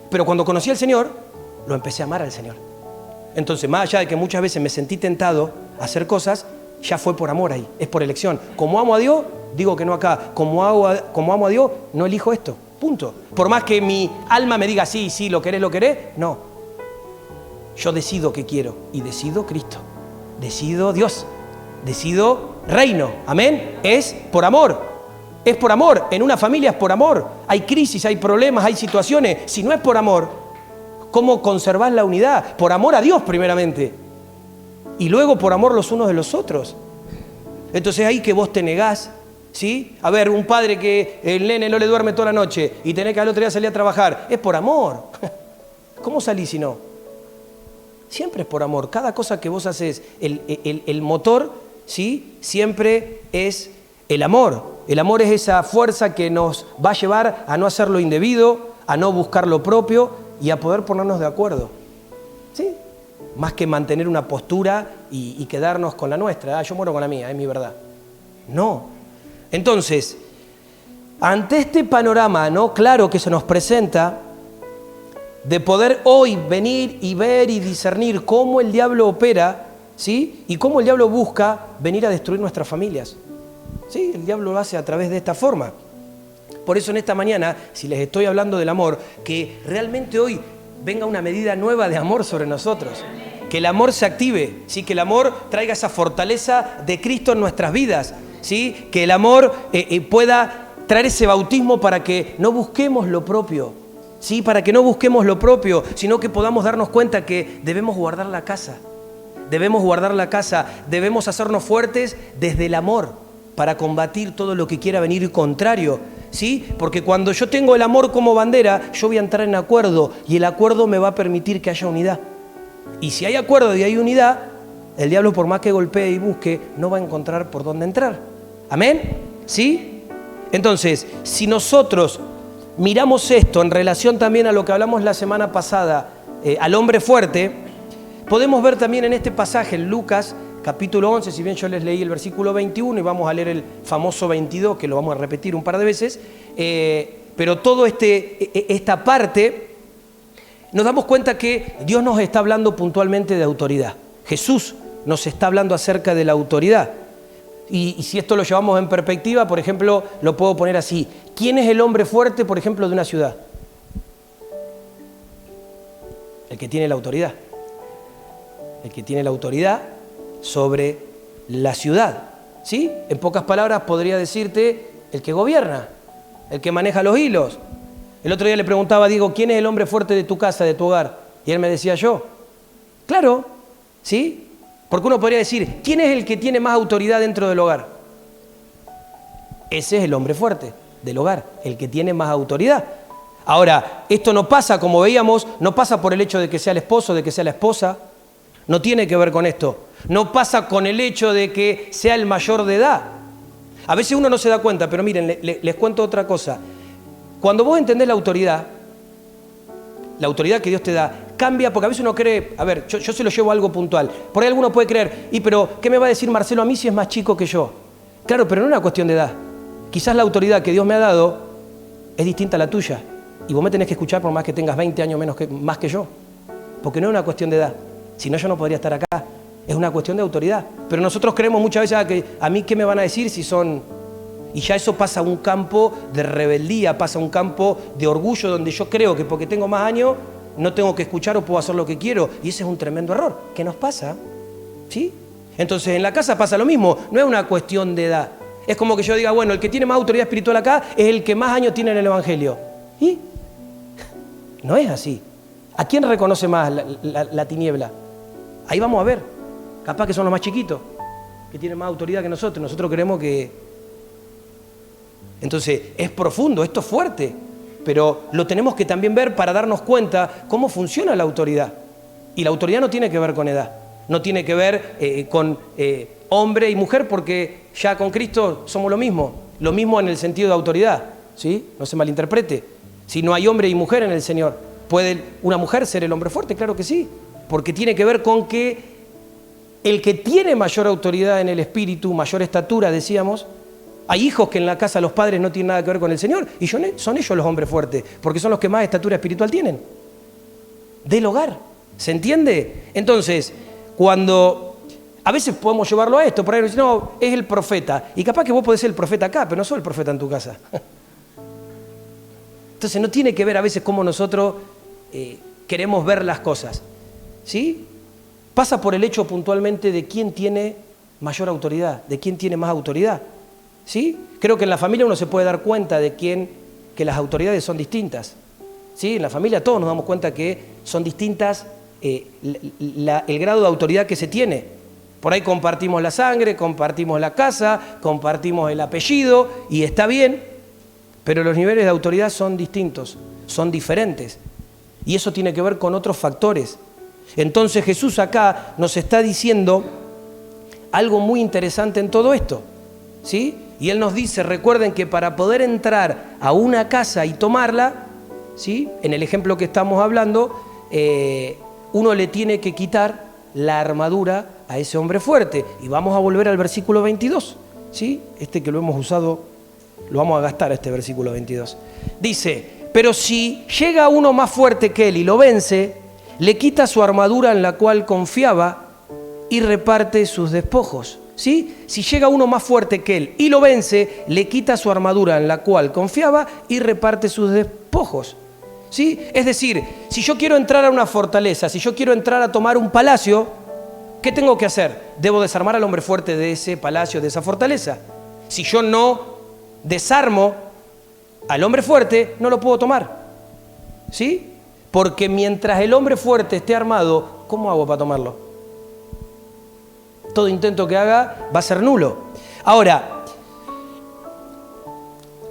Pero cuando conocí al Señor, lo empecé a amar al Señor. Entonces, más allá de que muchas veces me sentí tentado a hacer cosas, ya fue por amor ahí, es por elección. Como amo a Dios, digo que no acá. Como amo a Dios, no elijo esto. Punto. Por más que mi alma me diga, sí, lo querés, no. Yo decido qué quiero y decido Cristo. Decido Dios. Decido reino. Amén. Es por amor. Es por amor. En una familia es por amor. Hay crisis, hay problemas, hay situaciones. Si no es por amor, ¿cómo conservás la unidad? Por amor a Dios primeramente. Y luego por amor los unos de los otros. Entonces ahí que vos te negás, ¿sí? A ver, un padre que el nene no le duerme toda la noche y tenés que al otro día salir a trabajar. Es por amor. ¿Cómo salís si no? Siempre es por amor. Cada cosa que vos haces, el motor, ¿sí? Siempre es el amor. El amor es esa fuerza que nos va a llevar a no hacer lo indebido, a no buscar lo propio y a poder ponernos de acuerdo. ¿Sí? Más que mantener una postura y quedarnos con la nuestra. Yo muero con la mía, es mi verdad. No. Entonces, ante este panorama, ¿no? Claro que se nos presenta de poder hoy venir y ver y discernir cómo el diablo opera, ¿sí? Y cómo el diablo busca venir a destruir nuestras familias. ¿Sí? El diablo lo hace a través de esta forma. Por eso en esta mañana, si les estoy hablando del amor, que realmente hoy venga una medida nueva de amor sobre nosotros. Que el amor se active, ¿sí? Que el amor traiga esa fortaleza de Cristo en nuestras vidas, ¿sí? Que el amor pueda traer ese bautismo para que no busquemos lo propio, ¿sí? Para que no busquemos lo propio, sino que podamos darnos cuenta que debemos guardar la casa. Debemos guardar la casa, debemos hacernos fuertes desde el amor para combatir todo lo que quiera venir contrario, ¿sí? Porque cuando yo tengo el amor como bandera, yo voy a entrar en acuerdo y el acuerdo me va a permitir que haya unidad. Y si hay acuerdo y hay unidad, el diablo por más que golpee y busque, no va a encontrar por dónde entrar. ¿Amén? ¿Sí? Entonces, si nosotros miramos esto en relación también a lo que hablamos la semana pasada, al hombre fuerte, podemos ver también en este pasaje, en Lucas, capítulo 11, si bien yo les leí el versículo 21 y vamos a leer el famoso 22, que lo vamos a repetir un par de veces, pero todo esta parte, nos damos cuenta que Dios nos está hablando puntualmente de autoridad. Jesús nos está hablando acerca de la autoridad. Y si esto lo llevamos en perspectiva, por ejemplo, lo puedo poner así. ¿Quién es el hombre fuerte, por ejemplo, de una ciudad? El que tiene la autoridad. El que tiene la autoridad sobre la ciudad, ¿sí? En pocas palabras podría decirte el que gobierna, el que maneja los hilos. El otro día le preguntaba a Diego, ¿quién es el hombre fuerte de tu casa, de tu hogar? Y él me decía yo. Claro, ¿sí? Porque uno podría decir, ¿quién es el que tiene más autoridad dentro del hogar? Ese es el hombre fuerte del hogar, el que tiene más autoridad. Ahora, esto no pasa, como veíamos, no pasa por el hecho de que sea el esposo, de que sea la esposa. No tiene que ver con esto. No pasa con el hecho de que sea el mayor de edad. A veces uno no se da cuenta, pero miren, les cuento otra cosa. Cuando vos entendés la autoridad que Dios te da, cambia, porque a veces uno cree, a ver, yo se lo llevo a algo puntual. Por ahí alguno puede creer, pero ¿qué me va a decir Marcelo a mí si es más chico que yo? Claro, pero no es una cuestión de edad. Quizás la autoridad que Dios me ha dado es distinta a la tuya. Y vos me tenés que escuchar por más que tengas 20 años más que yo. Porque no es una cuestión de edad. Si no, yo no podría estar acá. Es una cuestión de autoridad. Pero nosotros creemos muchas veces que a mí qué me van a decir si son... Y ya eso pasa a un campo de rebeldía, pasa a un campo de orgullo donde yo creo que porque tengo más años no tengo que escuchar o puedo hacer lo que quiero. Y ese es un tremendo error. ¿Qué nos pasa? ¿Sí? Entonces en la casa pasa lo mismo, no es una cuestión de edad. Es como que yo diga, bueno, el que tiene más autoridad espiritual acá es el que más años tiene en el Evangelio. ¿Y? No es así. ¿A quién reconoce más la tiniebla? Ahí vamos a ver. Capaz que son los más chiquitos, que tienen más autoridad que nosotros. Nosotros creemos que... Entonces, es profundo, esto es fuerte. Pero lo tenemos que también ver para darnos cuenta cómo funciona la autoridad. Y la autoridad no tiene que ver con edad. No tiene que ver con hombre y mujer, porque ya con Cristo somos lo mismo en el sentido de autoridad, ¿sí? No se malinterprete. Si no hay hombre y mujer en el Señor, ¿puede una mujer ser el hombre fuerte? Claro que sí, porque tiene que ver con que el que tiene mayor autoridad en el espíritu, mayor estatura, decíamos, hay hijos que en la casa los padres no tienen nada que ver con el Señor, y son ellos los hombres fuertes, porque son los que más estatura espiritual tienen, del hogar, ¿se entiende? Entonces, cuando a veces podemos llevarlo a esto, por ahí dicen, no, es el profeta, y capaz que vos podés ser el profeta acá, pero no sos el profeta en tu casa. Entonces no tiene que ver a veces cómo nosotros queremos ver las cosas, ¿sí? Pasa por el hecho puntualmente de quién tiene mayor autoridad, de quién tiene más autoridad, ¿sí? Creo que en la familia uno se puede dar cuenta de que las autoridades son distintas, ¿sí? En la familia todos nos damos cuenta que son distintas el grado de autoridad que se tiene. Por ahí compartimos la sangre, compartimos la casa, compartimos el apellido y está bien, pero los niveles de autoridad son distintos, son diferentes. Y eso tiene que ver con otros factores. Entonces Jesús acá nos está diciendo algo muy interesante en todo esto, ¿sí? Y Él nos dice, recuerden que para poder entrar a una casa y tomarla, ¿sí? En el ejemplo que estamos hablando, uno le tiene que quitar la armadura a ese hombre fuerte. Y vamos a volver al versículo 22, ¿sí? Este que lo hemos usado, lo vamos a gastar, este versículo 22. Dice, pero si llega uno más fuerte que él y lo vence, le quita su armadura en la cual confiaba y reparte sus despojos, ¿sí? Si llega uno más fuerte que él y lo vence, le quita su armadura en la cual confiaba y reparte sus despojos, ¿sí? Es decir, si yo quiero entrar a una fortaleza, si yo quiero entrar a tomar un palacio, ¿qué tengo que hacer? Debo desarmar al hombre fuerte de ese palacio, de esa fortaleza. Si yo no desarmo al hombre fuerte, no lo puedo tomar, ¿sí? Porque mientras el hombre fuerte esté armado, ¿cómo hago para tomarlo? Todo intento que haga va a ser nulo. Ahora,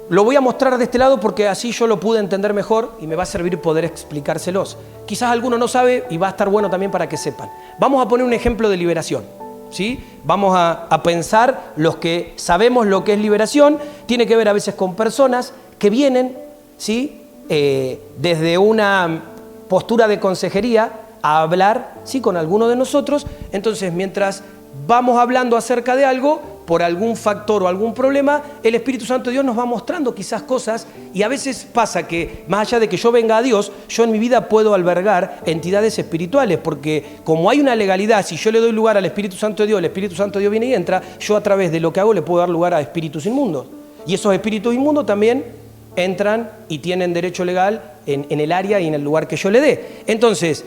lo voy a mostrar de este lado porque así yo lo pude entender mejor y me va a servir poder explicárselos. Quizás alguno no sabe y va a estar bueno también para que sepan. Vamos a poner un ejemplo de liberación, ¿sí? Vamos a pensar, los que sabemos lo que es liberación, tiene que ver a veces con personas que vienen, ¿sí? Desde una postura de consejería a hablar, ¿sí? Con alguno de nosotros. Entonces, mientras vamos hablando acerca de algo, por algún factor o algún problema, el Espíritu Santo de Dios nos va mostrando quizás cosas, y a veces pasa que, más allá de que yo venga a Dios, yo en mi vida puedo albergar entidades espirituales, porque como hay una legalidad, si yo le doy lugar al Espíritu Santo de Dios, el Espíritu Santo de Dios viene y entra, yo a través de lo que hago le puedo dar lugar a espíritus inmundos. Y esos espíritus inmundos también entran y tienen derecho legal en el área y en el lugar que yo le dé. Entonces,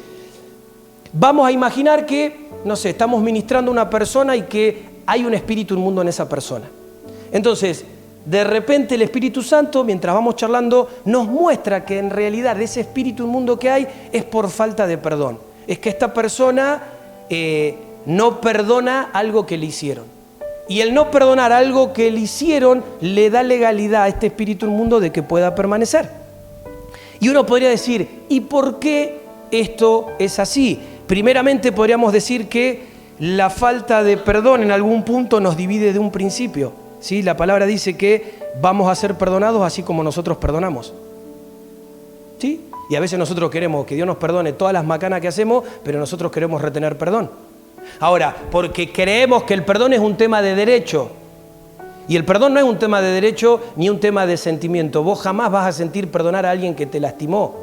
vamos a imaginar que, no sé, estamos ministrando a una persona y que hay un espíritu inmundo en esa persona. Entonces, de repente el Espíritu Santo, mientras vamos charlando, nos muestra que en realidad ese espíritu inmundo que hay es por falta de perdón. Es que esta persona no perdona algo que le hicieron. Y el no perdonar algo que le hicieron le da legalidad a este espíritu inmundo de que pueda permanecer. Y uno podría decir, ¿y por qué esto es así? Primeramente podríamos decir que la falta de perdón en algún punto nos divide de un principio, ¿sí? La palabra dice que vamos a ser perdonados así como nosotros perdonamos, ¿sí? Y a veces nosotros queremos que Dios nos perdone todas las macanas que hacemos, pero nosotros queremos retener perdón. Ahora, porque creemos que el perdón es un tema de derecho, y el perdón no es un tema de derecho ni un tema de sentimiento. Vos jamás vas a sentir perdonar a alguien que te lastimó.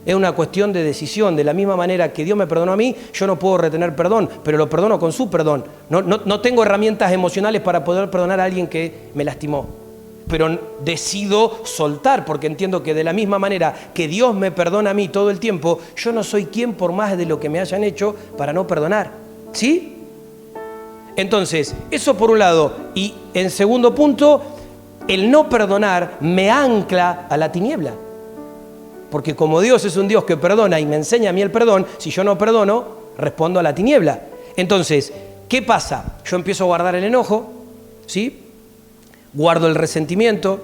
Es una cuestión de decisión. De la misma manera que Dios me perdonó a mí, yo no puedo retener perdón, pero lo perdono con su perdón. No tengo herramientas emocionales para poder perdonar a alguien que me lastimó. pero decido soltar, porque entiendo que de la misma manera que Dios me perdona a mí todo el tiempo, yo no soy quien por más de lo que me hayan hecho para no perdonar. ¿Sí? Entonces, eso por un lado. Y en segundo punto, el no perdonar me ancla a la tiniebla. Porque como Dios es un Dios que perdona y me enseña a mí el perdón, si yo no perdono, respondo a la tiniebla. Entonces, ¿qué pasa? Yo empiezo a guardar el enojo, ¿sí? Guardo el resentimiento.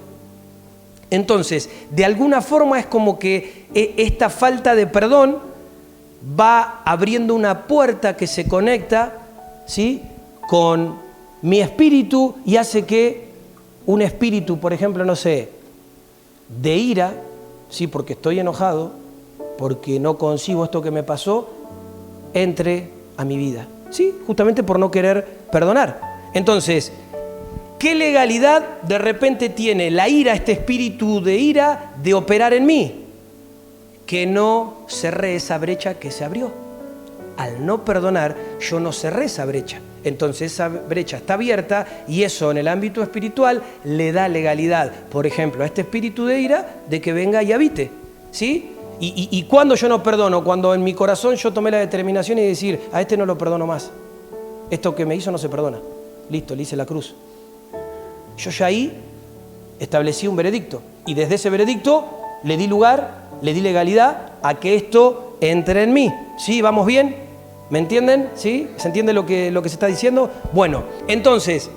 Entonces, de alguna forma es como que esta falta de perdón va abriendo una puerta que se conecta, ¿sí?, con mi espíritu y hace que un espíritu, por ejemplo, no sé, de ira, ¿sí?, porque estoy enojado, porque no consigo esto que me pasó, entre a mi vida, ¿sí?, justamente por no querer perdonar. Entonces, ¿qué legalidad de repente tiene la ira, este espíritu de ira, de operar en mí? Que no cerré esa brecha que se abrió. Al no perdonar, yo no cerré esa brecha. Entonces esa brecha está abierta y eso en el ámbito espiritual le da legalidad, por ejemplo, a este espíritu de ira de que venga y habite, ¿sí? Y cuando yo no perdono, cuando en mi corazón yo tomé la determinación y decir, a este no lo perdono más. Esto que me hizo no se perdona. Listo, le hice la cruz. Yo ya ahí establecí un veredicto y desde ese veredicto le di lugar, le di legalidad a que esto entre en mí. ¿Sí? ¿Vamos bien? ¿Me entienden? ¿Sí? ¿Se entiende lo que se está diciendo? Bueno, entonces,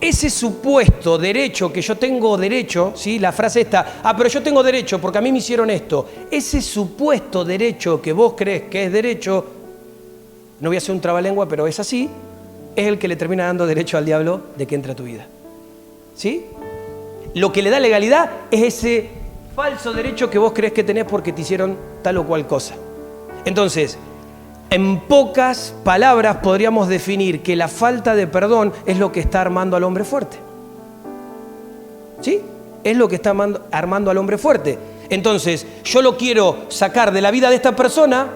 ese supuesto derecho que yo tengo derecho, ¿sí?, la frase esta, pero yo tengo derecho porque a mí me hicieron esto, ese supuesto derecho que vos crees que es derecho, no voy a hacer un trabalengua, pero es así, es el que le termina dando derecho al diablo de que entre a tu vida. ¿Sí? Lo que le da legalidad es ese falso derecho que vos crees que tenés porque te hicieron tal o cual cosa. Entonces, en pocas palabras podríamos definir que la falta de perdón es lo que está armando al hombre fuerte. ¿Sí? Es lo que está armando al hombre fuerte. Entonces, yo lo quiero sacar de la vida de esta persona,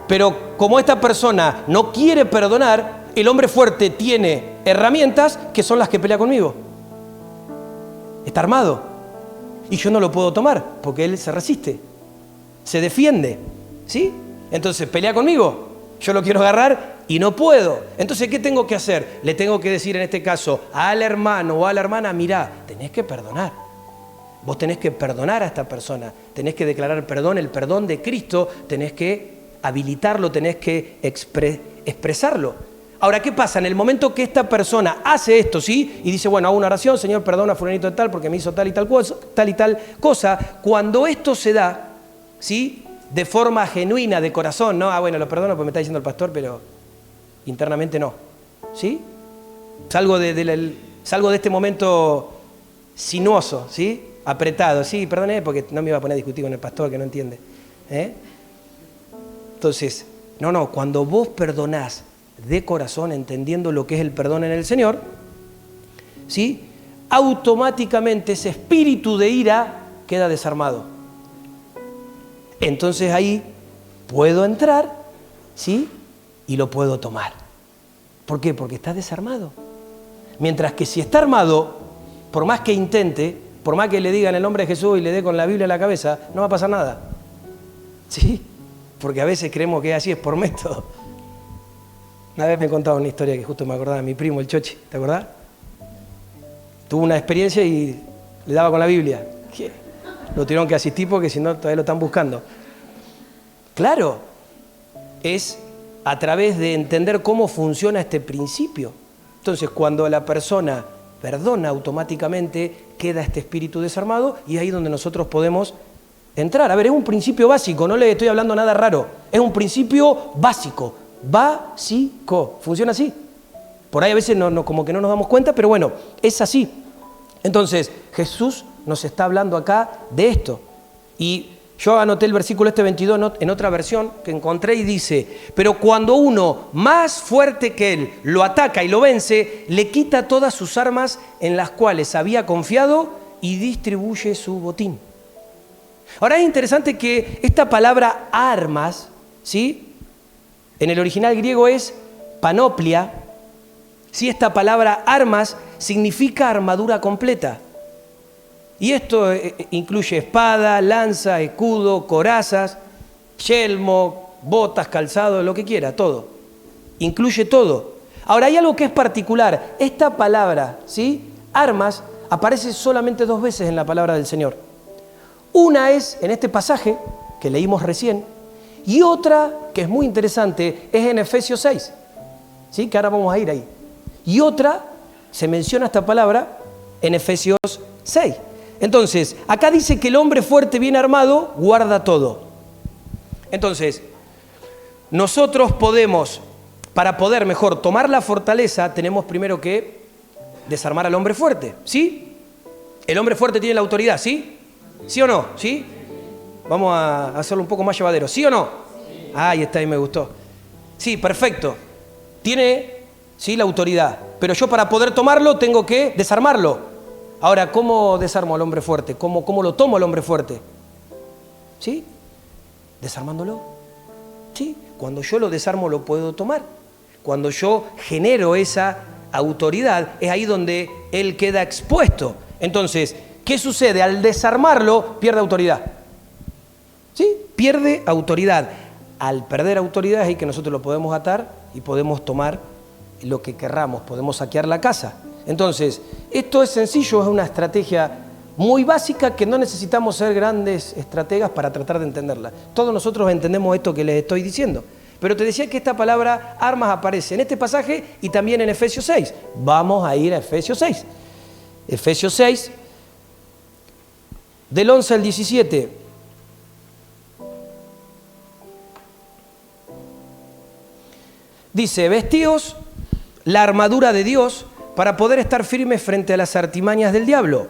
pero como esta persona no quiere perdonar, el hombre fuerte tiene herramientas que son las que pelea conmigo. Está armado. Y yo no lo puedo tomar porque él se resiste, se defiende. ¿Sí? Entonces pelea conmigo, yo lo quiero agarrar y no puedo. Entonces, ¿qué tengo que hacer? Le tengo que decir en este caso al hermano o a la hermana, mirá, tenés que perdonar. Vos tenés que perdonar a esta persona, tenés que declarar perdón, el perdón de Cristo, tenés que habilitarlo, tenés que expresarlo. Ahora, ¿qué pasa? En el momento que esta persona hace esto, ¿sí?, y dice, bueno, hago una oración, Señor, perdona a fulanito de tal porque me hizo tal y tal cosa, cuando esto se da, ¿sí?, de forma genuina, de corazón, ¿no? Bueno, lo perdono porque me está diciendo el pastor, pero internamente no. ¿Sí? Salgo de este momento sinuoso, ¿sí? Apretado. Sí, perdone porque no me iba a poner a discutir con el pastor que no entiende. Entonces, no, cuando vos perdonás de corazón, entendiendo lo que es el perdón en el Señor, ¿sí?, automáticamente ese espíritu de ira queda desarmado. Entonces ahí puedo entrar, ¿sí?, y lo puedo tomar. ¿Por qué? Porque está desarmado. Mientras que si está armado, por más que intente, por más que le diga en el nombre de Jesús y le dé con la Biblia en la cabeza, no va a pasar nada. ¿Sí? Porque a veces creemos que así es por método. Una vez me contaba una historia que justo me acordaba de mi primo, el Chochi, ¿te acordás? Tuvo una experiencia y le daba con la Biblia. ¿Qué? Lo tuvieron que asistir porque si no todavía lo están buscando. Claro, es a través de entender cómo funciona este principio. Entonces, cuando la persona perdona automáticamente, queda este espíritu desarmado y es ahí donde nosotros podemos entrar. A ver, es un principio básico, no le estoy hablando nada raro. Es un principio básico, básico. Funciona así. Por ahí a veces como que no nos damos cuenta, pero bueno, es así. Entonces, Jesús nos está hablando acá de esto. Y yo anoté el versículo 22 en otra versión que encontré y dice, pero cuando uno más fuerte que él lo ataca y lo vence, le quita todas sus armas en las cuales había confiado y distribuye su botín. Ahora es interesante que esta palabra armas, ¿sí?, en el original griego es panoplia. ¿Sí? Esta palabra armas significa armadura completa. Y esto incluye espada, lanza, escudo, corazas, yelmo, botas, calzado, lo que quiera, todo. Incluye todo. Ahora, hay algo que es particular. Esta palabra, ¿sí?, armas, aparece solamente 2 veces en la palabra del Señor. Una es en este pasaje que leímos recién, y otra, que es muy interesante, es en Efesios 6, ¿sí?, que ahora vamos a ir ahí. Y otra, se menciona esta palabra en Efesios 6. Entonces, acá dice que el hombre fuerte, bien armado, guarda todo. Entonces, nosotros podemos, para poder mejor tomar la fortaleza, tenemos primero que desarmar al hombre fuerte, ¿sí? El hombre fuerte tiene la autoridad, ¿sí? ¿Sí o no? ¿Sí? Vamos a hacerlo un poco más llevadero, ¿sí o no? Sí. Ahí está, ahí me gustó. Sí, perfecto. Tiene, sí, la autoridad, pero yo para poder tomarlo tengo que desarmarlo. Ahora, ¿cómo desarmo al hombre fuerte? ¿Cómo lo tomo al hombre fuerte? ¿Sí? Desarmándolo. ¿Sí? Cuando yo lo desarmo lo puedo tomar. Cuando yo genero esa autoridad, es ahí donde él queda expuesto. Entonces, ¿qué sucede? Al desarmarlo, pierde autoridad. ¿Sí? Pierde autoridad. Al perder autoridad es ahí que nosotros lo podemos atar y podemos tomar lo que querramos, podemos saquear la casa. Entonces, esto es sencillo, es una estrategia muy básica que no necesitamos ser grandes estrategas para tratar de entenderla. Todos nosotros entendemos esto que les estoy diciendo. Pero te decía que esta palabra armas aparece en este pasaje y también en Efesios 6. Vamos a ir a Efesios 6. Efesios 6, del 11 al 17. Dice, vestíos la armadura de Dios para poder estar firmes frente a las artimañas del diablo.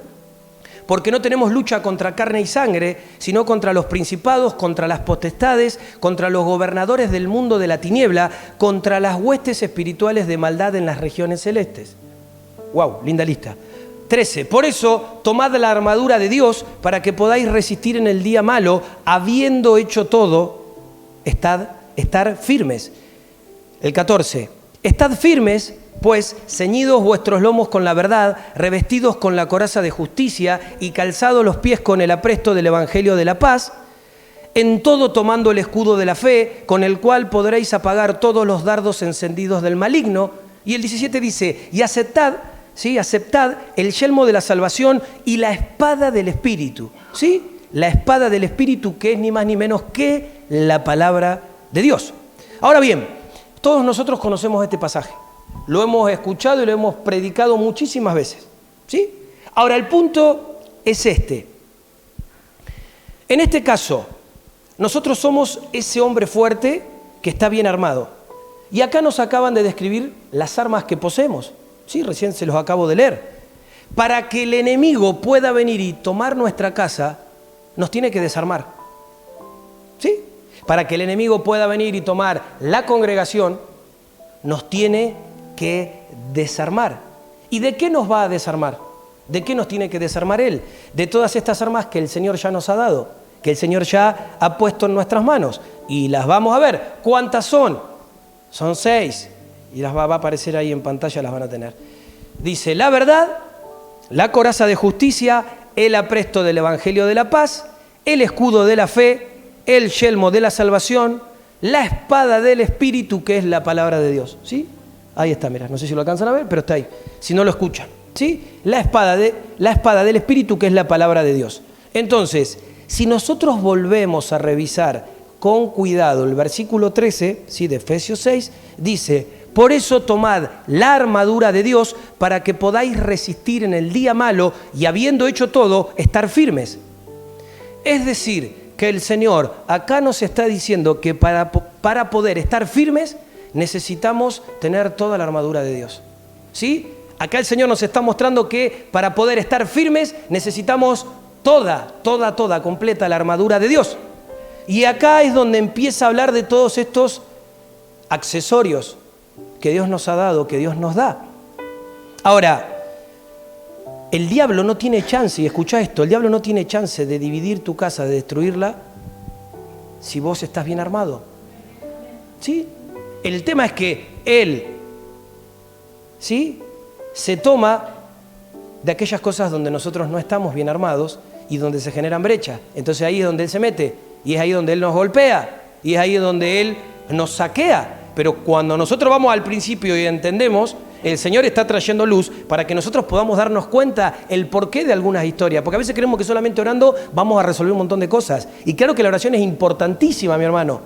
Porque no tenemos lucha contra carne y sangre, sino contra los principados, contra las potestades, contra los gobernadores del mundo de la tiniebla, contra las huestes espirituales de maldad en las regiones celestes. ¡Wow! Linda lista. 13. Por eso, tomad la armadura de Dios para que podáis resistir en el día malo, habiendo hecho todo, estar firmes. El 14. Estad firmes, pues ceñidos vuestros lomos con la verdad, revestidos con la coraza de justicia y calzados los pies con el apresto del evangelio de la paz, en todo tomando el escudo de la fe, con el cual podréis apagar todos los dardos encendidos del maligno. Y el 17 dice, y aceptad, ¿sí?, aceptad el yelmo de la salvación y la espada del Espíritu, ¿sí? La espada del Espíritu, que es ni más ni menos que la palabra de Dios. Ahora bien, todos nosotros conocemos este pasaje. Lo hemos escuchado y lo hemos predicado muchísimas veces, ¿sí? Ahora, el punto es este. En este caso, nosotros somos ese hombre fuerte que está bien armado. Y acá nos acaban de describir las armas que poseemos, ¿sí? Recién se los acabo de leer. Para que el enemigo pueda venir y tomar nuestra casa, nos tiene que desarmar, ¿sí? Para que el enemigo pueda venir y tomar la congregación, nos tiene que desarmar. ¿Y de qué nos va a desarmar? ¿De qué nos tiene que desarmar Él? De todas estas armas que el Señor ya nos ha dado, que el Señor ya ha puesto en nuestras manos. Y las vamos a ver. ¿Cuántas son? Son 6. Y las va a aparecer ahí en pantalla, las van a tener. Dice, la verdad, la coraza de justicia, el apresto del evangelio de la paz, el escudo de la fe, el yelmo de la salvación, la espada del Espíritu, que es la palabra de Dios, ¿sí? Ahí está, mira, no sé si lo alcanzan a ver, pero está ahí, si no lo escuchan, ¿sí? La espada del Espíritu, que es la palabra de Dios. Entonces, si nosotros volvemos a revisar con cuidado el versículo 13, ¿sí?, de Efesios 6, dice, por eso tomad la armadura de Dios para que podáis resistir en el día malo y habiendo hecho todo, estar firmes. Es decir, que el Señor acá nos está diciendo que para poder estar firmes necesitamos tener toda la armadura de Dios, ¿sí? Acá el Señor nos está mostrando que para poder estar firmes necesitamos toda, completa la armadura de Dios. Y acá es donde empieza a hablar de todos estos accesorios que Dios nos ha dado, que Dios nos da. Ahora, el diablo no tiene chance, y escucha esto, el diablo no tiene chance de dividir tu casa, de destruirla, si vos estás bien armado, ¿sí? El tema es que él, ¿sí?, se toma de aquellas cosas donde nosotros no estamos bien armados y donde se generan brechas. Entonces ahí es donde Él se mete, y es ahí donde Él nos golpea, y es ahí donde Él nos saquea. Pero cuando nosotros vamos al principio y entendemos, el Señor está trayendo luz para que nosotros podamos darnos cuenta el porqué de algunas historias. Porque a veces creemos que solamente orando vamos a resolver un montón de cosas. Y claro que la oración es importantísima, mi hermano.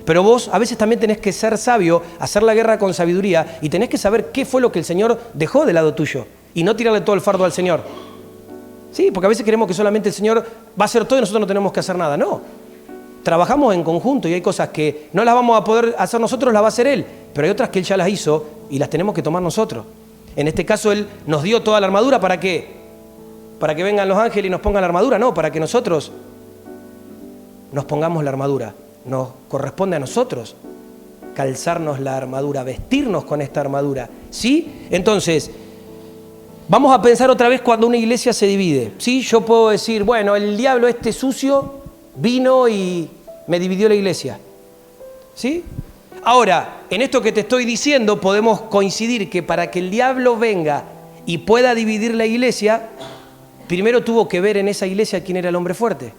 Pero vos a veces también tenés que ser sabio, hacer la guerra con sabiduría, y tenés que saber qué fue lo que el Señor dejó del lado tuyo. Y no tirarle todo el fardo al Señor. Sí, porque a veces creemos que solamente el Señor va a hacer todo y nosotros no tenemos que hacer nada. No. Trabajamos en conjunto y hay cosas que no las vamos a poder hacer nosotros, las va a hacer Él. Pero hay otras que Él ya las hizo y las tenemos que tomar nosotros. En este caso Él nos dio toda la armadura. ¿Para qué? ¿Para que vengan los ángeles y nos pongan la armadura? No, para que nosotros nos pongamos la armadura. Nos corresponde a nosotros calzarnos la armadura, vestirnos con esta armadura. ¿Sí? Entonces, vamos a pensar otra vez cuando una iglesia se divide. ¿Sí? Yo puedo decir, bueno, el diablo este sucio vino y me dividió la iglesia. ¿Sí? Ahora, en esto que te estoy diciendo, podemos coincidir que para que el diablo venga y pueda dividir la iglesia, primero tuvo que ver en esa iglesia quién era el hombre fuerte.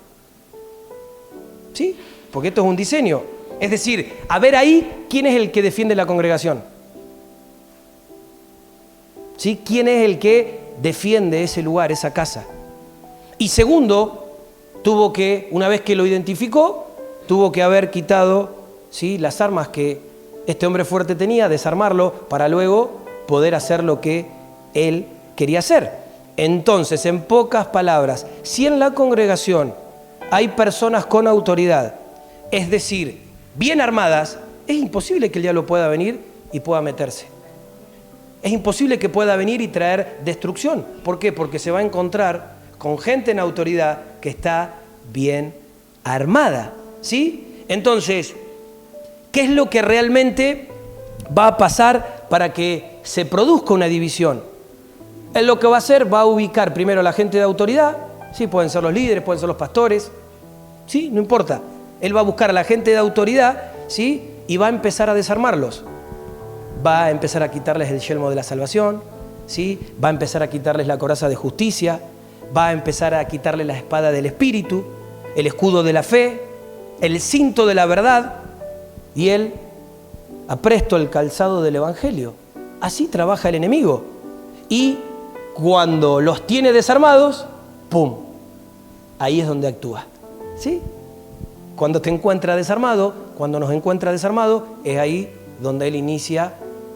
¿Sí? Porque esto es un diseño. Es decir, a ver ahí quién es el que defiende la congregación. ¿Sí? ¿Quién es el que defiende ese lugar, esa casa? Y segundo, tuvo que, una vez que lo identificó, tuvo que haber quitado, ¿sí?, las armas que este hombre fuerte tenía, desarmarlo, para luego poder hacer lo que él quería hacer. Entonces, en pocas palabras, si en la congregación hay personas con autoridad, es decir, bien armadas, es imposible que el diablo pueda venir y pueda meterse. Es imposible que pueda venir y traer destrucción. ¿Por qué? Porque se va a encontrar con gente en autoridad que está bien armada, ¿sí? Entonces, ¿qué es lo que realmente va a pasar para que se produzca una división? Él lo que va a hacer, va a ubicar primero a la gente de autoridad, ¿sí? Pueden ser los líderes, pueden ser los pastores, ¿sí? No importa. Él va a buscar a la gente de autoridad, ¿sí? Y va a empezar a desarmarlos. Va a empezar a quitarles el yelmo de la salvación, ¿sí? Va a empezar a quitarles la coraza de justicia, va a empezar a quitarles la espada del Espíritu, el escudo de la fe, el cinto de la verdad, y él apresto el calzado del Evangelio. Así trabaja el enemigo. Y cuando los tiene desarmados, ¡pum!, ahí es donde actúa. ¿Sí? Cuando te encuentra desarmado, cuando nos encuentra desarmado, es ahí donde él inicia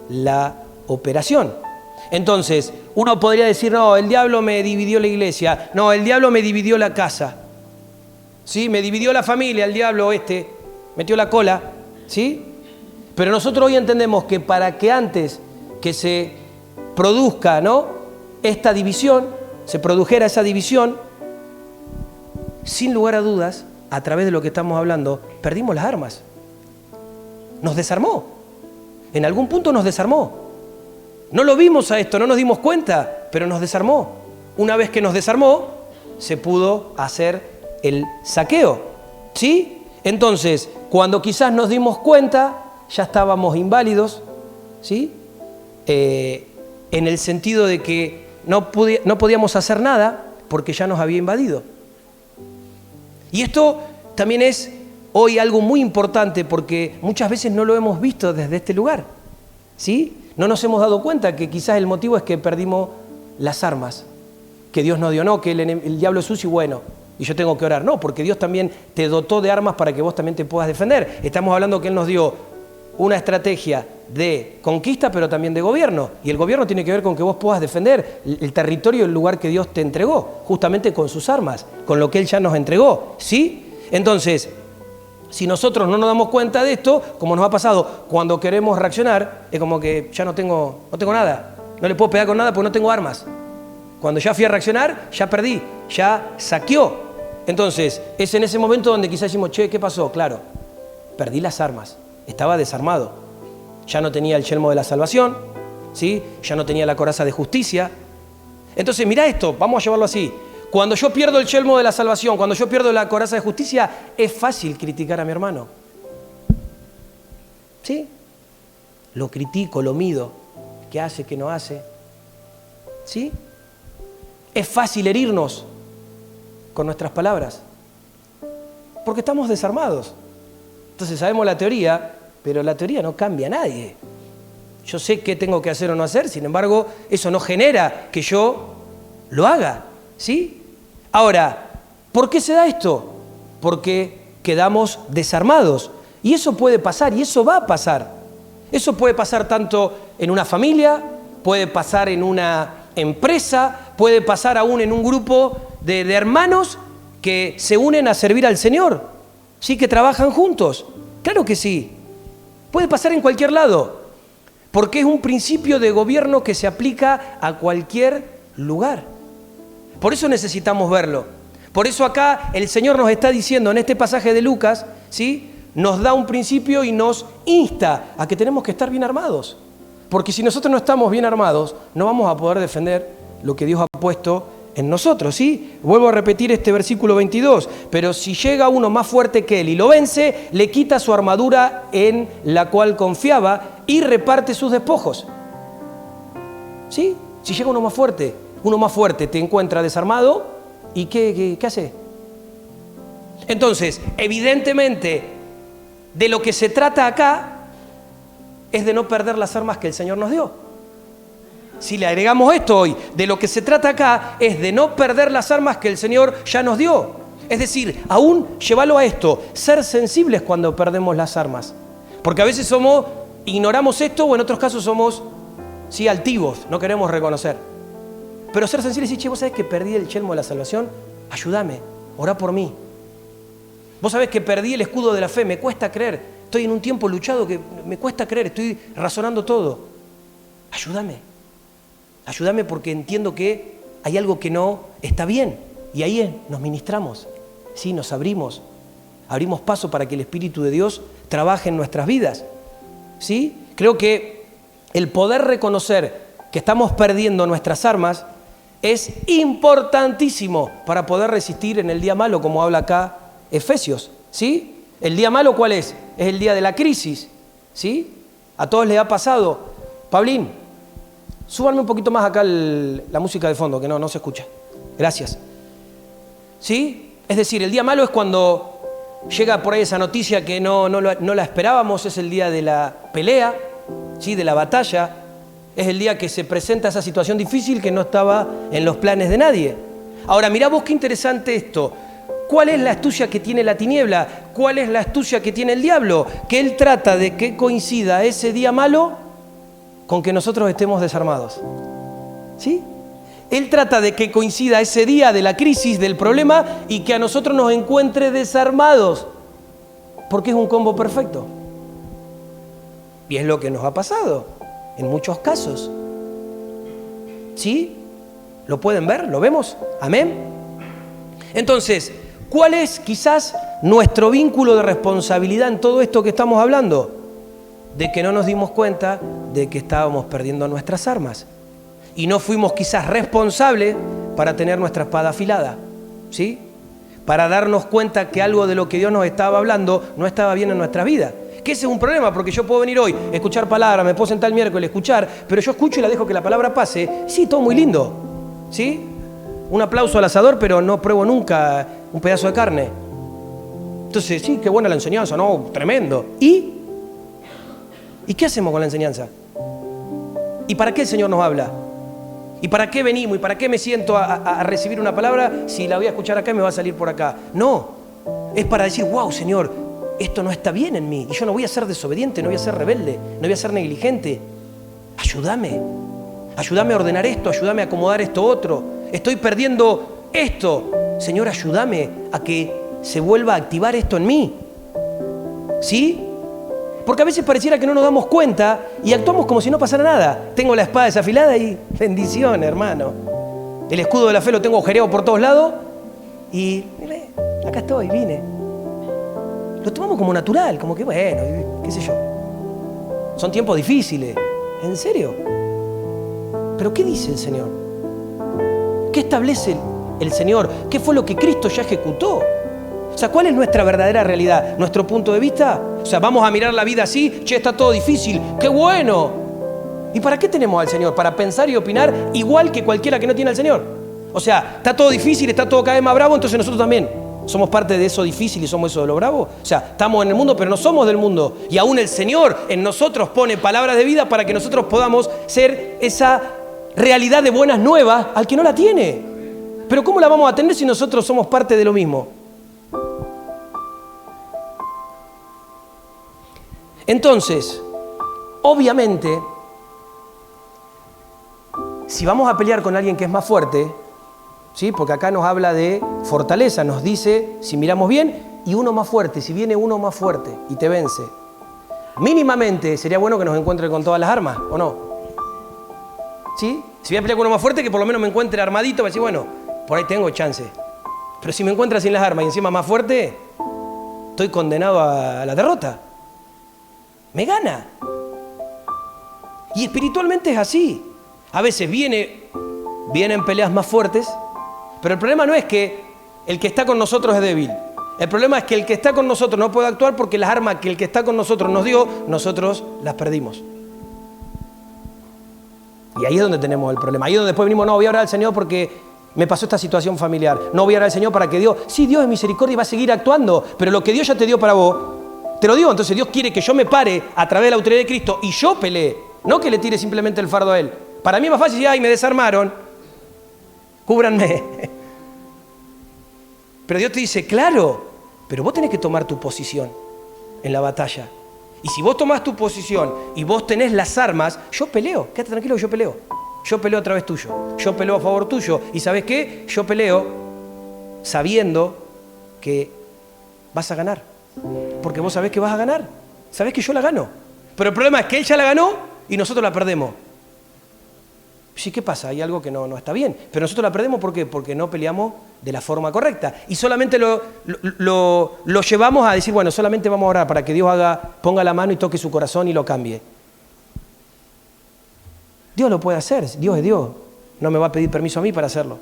la operación. Entonces, uno podría decir, no, el diablo me dividió la iglesia, no, el diablo me dividió la casa, ¿sí? Me dividió la familia, el diablo metió la cola, ¿sí? Pero nosotros hoy entendemos que para que antes que se produzca, ¿no?, esta división, se produjera esa división, sin lugar a dudas, a través de lo que estamos hablando, perdimos las armas. Nos desarmó. En algún punto nos desarmó. No lo vimos a esto, no nos dimos cuenta, pero nos desarmó. Una vez que nos desarmó, se pudo hacer el saqueo. ¿Sí? Entonces, cuando quizás nos dimos cuenta, ya estábamos inválidos, ¿sí? En el sentido de que no podíamos hacer nada porque ya nos había invadido. Y esto también es hoy algo muy importante porque muchas veces no lo hemos visto desde este lugar, ¿sí? No nos hemos dado cuenta que quizás el motivo es que perdimos las armas que Dios nos dio, no, que el diablo es sucio y bueno, y yo tengo que orar. No, porque Dios también te dotó de armas para que vos también te puedas defender. Estamos hablando que Él nos dio una estrategia de conquista, pero también de gobierno. Y el gobierno tiene que ver con que vos puedas defender el territorio, el lugar que Dios te entregó, justamente con sus armas, con lo que Él ya nos entregó, ¿sí? Entonces, si nosotros no nos damos cuenta de esto, como nos ha pasado, cuando queremos reaccionar, es como que ya no tengo nada, no le puedo pegar con nada porque no tengo armas. Cuando ya fui a reaccionar, ya perdí, ya saqueó. Entonces, es en ese momento donde quizás decimos, che, ¿qué pasó? Claro, perdí las armas, estaba desarmado. Ya no tenía el yelmo de la salvación, ¿sí? Ya no tenía la coraza de justicia. Entonces, mirá esto, vamos a llevarlo así. Cuando yo pierdo el yelmo de la salvación, cuando yo pierdo la coraza de justicia, es fácil criticar a mi hermano. ¿Sí? Lo critico, lo mido. ¿Qué hace, qué no hace? ¿Sí? Es fácil herirnos con nuestras palabras, porque estamos desarmados. Entonces sabemos la teoría, pero la teoría no cambia a nadie. Yo sé qué tengo que hacer o no hacer, sin embargo, eso no genera que yo lo haga, ¿sí? Ahora, ¿por qué se da esto? Porque quedamos desarmados. Y eso puede pasar, y eso va a pasar. Eso puede pasar tanto en una familia, puede pasar en una empresa, puede pasar aún en un grupo de hermanos que se unen a servir al Señor, ¿sí? Que trabajan juntos. Claro que sí. Puede pasar en cualquier lado, porque es un principio de gobierno que se aplica a cualquier lugar. Por eso necesitamos verlo. Por eso acá el Señor nos está diciendo en este pasaje de Lucas, ¿sí? Nos da un principio y nos insta a que tenemos que estar bien armados. Porque si nosotros no estamos bien armados, no vamos a poder defender lo que Dios ha puesto en nosotros, ¿sí? Vuelvo a repetir este versículo 22. Pero si llega uno más fuerte que él y lo vence, le quita su armadura en la cual confiaba y reparte sus despojos. ¿Sí? Si llega uno más fuerte te encuentra desarmado y ¿qué hace? Entonces, evidentemente, de lo que se trata acá es de no perder las armas que el Señor nos dio. Si le agregamos esto hoy, de lo que se trata acá es de no perder las armas que el Señor ya nos dio. Es decir, aún llévalo a esto, ser sensibles cuando perdemos las armas. Porque a veces ignoramos esto o en otros casos somos, sí, altivos, no queremos reconocer. Pero ser sensibles y decir, che, ¿vos sabés que perdí el yelmo de la salvación? Ayúdame, orá por mí. Vos sabés que perdí el escudo de la fe, me cuesta creer. Estoy en un tiempo luchado que me cuesta creer, estoy razonando todo. Ayúdame. Ayúdame porque entiendo que hay algo que no está bien. Y ahí nos ministramos, ¿sí? Nos abrimos paso para que el Espíritu de Dios trabaje en nuestras vidas, ¿sí? Creo que el poder reconocer que estamos perdiendo nuestras armas es importantísimo para poder resistir en el día malo, como habla acá Efesios, ¿sí? ¿El día malo cuál es? Es el día de la crisis, ¿sí? A todos les ha pasado. Pablín, súbanme un poquito más acá la música de fondo, que no se escucha. Gracias. ¿Sí? Es decir, el día malo es cuando llega por ahí esa noticia que no la esperábamos, es el día de la pelea, ¿sí? De la batalla. Es el día que se presenta esa situación difícil que no estaba en los planes de nadie. Ahora, mirá vos qué interesante esto. ¿Cuál es la astucia que tiene la tiniebla? ¿Cuál es la astucia que tiene el diablo? Que él trata de que coincida ese día malo con que nosotros estemos desarmados. ¿Sí? Él trata de que coincida ese día de la crisis, del problema, y que a nosotros nos encuentre desarmados. Porque es un combo perfecto. Y es lo que nos ha pasado en muchos casos. ¿Sí? ¿Lo pueden ver? ¿Lo vemos? ¿Amén? Entonces, ¿cuál es quizás nuestro vínculo de responsabilidad en todo esto que estamos hablando? De que no nos dimos cuenta de que estábamos perdiendo nuestras armas. Y no fuimos quizás responsables para tener nuestra espada afilada, ¿sí? Para darnos cuenta que algo de lo que Dios nos estaba hablando no estaba bien en nuestra vida. Que ese es un problema, porque yo puedo venir hoy, escuchar palabras, me puedo sentar el miércoles, escuchar, pero yo escucho y la dejo que la palabra pase. Sí, todo muy lindo, ¿sí? Un aplauso al asador, pero no pruebo nunca un pedazo de carne. Entonces, sí, qué buena la enseñanza, ¿no? Tremendo. ¿Y qué hacemos con la enseñanza? ¿Y para qué el Señor nos habla? ¿Y para qué venimos? ¿Y para qué me siento a recibir una palabra si la voy a escuchar acá y me va a salir por acá? No, es para decir, wow, Señor, esto no está bien en mí. Y yo no voy a ser desobediente, no voy a ser rebelde, no voy a ser negligente. Ayúdame a ordenar esto, ayúdame a acomodar esto otro. Estoy perdiendo esto. Señor, ayúdame a que se vuelva a activar esto en mí. ¿Sí? Porque a veces pareciera que no nos damos cuenta y actuamos como si no pasara nada. Tengo la espada desafilada y bendición, hermano. El escudo de la fe lo tengo agujereado por todos lados y mire, acá estoy, vine. Lo tomamos como natural, como que bueno, qué sé yo. Son tiempos difíciles. ¿En serio? ¿Pero qué dice el Señor? ¿Qué establece el Señor? ¿Qué fue lo que Cristo ya ejecutó? O sea, ¿cuál es nuestra verdadera realidad? ¿Nuestro punto de vista? O sea, vamos a mirar la vida así, che, está todo difícil, ¡qué bueno! ¿Y para qué tenemos al Señor? ¿Para pensar y opinar igual que cualquiera que no tiene al Señor? O sea, está todo difícil, está todo cada vez más bravo, entonces nosotros también somos parte de eso difícil y somos eso de lo bravo. O sea, estamos en el mundo, pero no somos del mundo. Y aún el Señor en nosotros pone palabras de vida para que nosotros podamos ser esa realidad de buenas nuevas al que no la tiene. Pero ¿cómo la vamos a tener si nosotros somos parte de lo mismo? Entonces, obviamente, si vamos a pelear con alguien que es más fuerte, ¿sí? Porque acá nos habla de fortaleza, nos dice, si miramos bien, y uno más fuerte, si viene uno más fuerte y te vence, mínimamente sería bueno que nos encuentre con todas las armas, ¿o no? ¿Sí? Si voy a pelear con uno más fuerte, que por lo menos me encuentre armadito, va a decir, bueno, por ahí tengo chance. Pero si me encuentra sin las armas y encima más fuerte, estoy condenado a la derrota. Me gana. Y espiritualmente es así. A veces vienen peleas más fuertes, pero el problema no es que el que está con nosotros es débil. El problema es que el que está con nosotros no puede actuar porque las armas que el que está con nosotros nos dio, nosotros las perdimos. Y ahí es donde tenemos el problema. Ahí es donde después venimos, no, voy a orar al Señor porque me pasó esta situación familiar. No voy a orar al Señor para que Dios, sí, Dios es misericordia y va a seguir actuando, pero lo que Dios ya te dio para vos, te lo dio. Entonces Dios quiere que yo me pare a través de la autoridad de Cristo y yo pelee, no que le tire simplemente el fardo a Él. Para mí es más fácil decir, ay, me desarmaron, cúbranme. Pero Dios te dice, claro, pero vos tenés que tomar tu posición en la batalla. Y si vos tomás tu posición y vos tenés las armas, yo peleo, quédate tranquilo que yo peleo. Yo peleo a través tuyo, yo peleo a favor tuyo. ¿Y sabés qué? Yo peleo sabiendo que vas a ganar. Porque vos sabés que vas a ganar. Sabés que yo la gano. Pero el problema es que Él ya la ganó y nosotros la perdemos. Sí, ¿qué pasa? Hay algo que no está bien. Pero nosotros la perdemos, ¿por qué? Porque no peleamos de la forma correcta. Y solamente lo llevamos a decir, bueno, solamente vamos a orar para que Dios ponga la mano y toque su corazón y lo cambie. Dios lo puede hacer, Dios es Dios. No me va a pedir permiso a mí para hacerlo.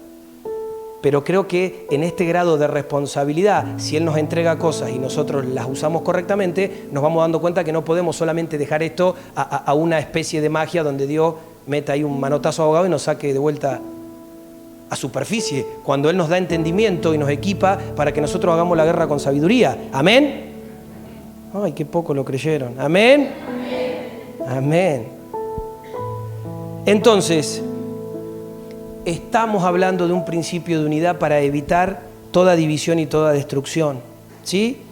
Pero creo que en este grado de responsabilidad, si Él nos entrega cosas y nosotros las usamos correctamente, nos vamos dando cuenta que no podemos solamente dejar esto a una especie de magia donde Dios meta ahí un manotazo ahogado y nos saque de vuelta a superficie, cuando Él nos da entendimiento y nos equipa para que nosotros hagamos la guerra con sabiduría. ¿Amén? Ay, qué poco lo creyeron. ¿Amén? Amén. Entonces, estamos hablando de un principio de unidad para evitar toda división y toda destrucción, ¿sí?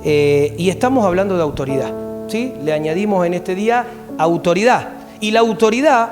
Y estamos hablando de autoridad, ¿sí? Le añadimos en este día autoridad. Y la autoridad,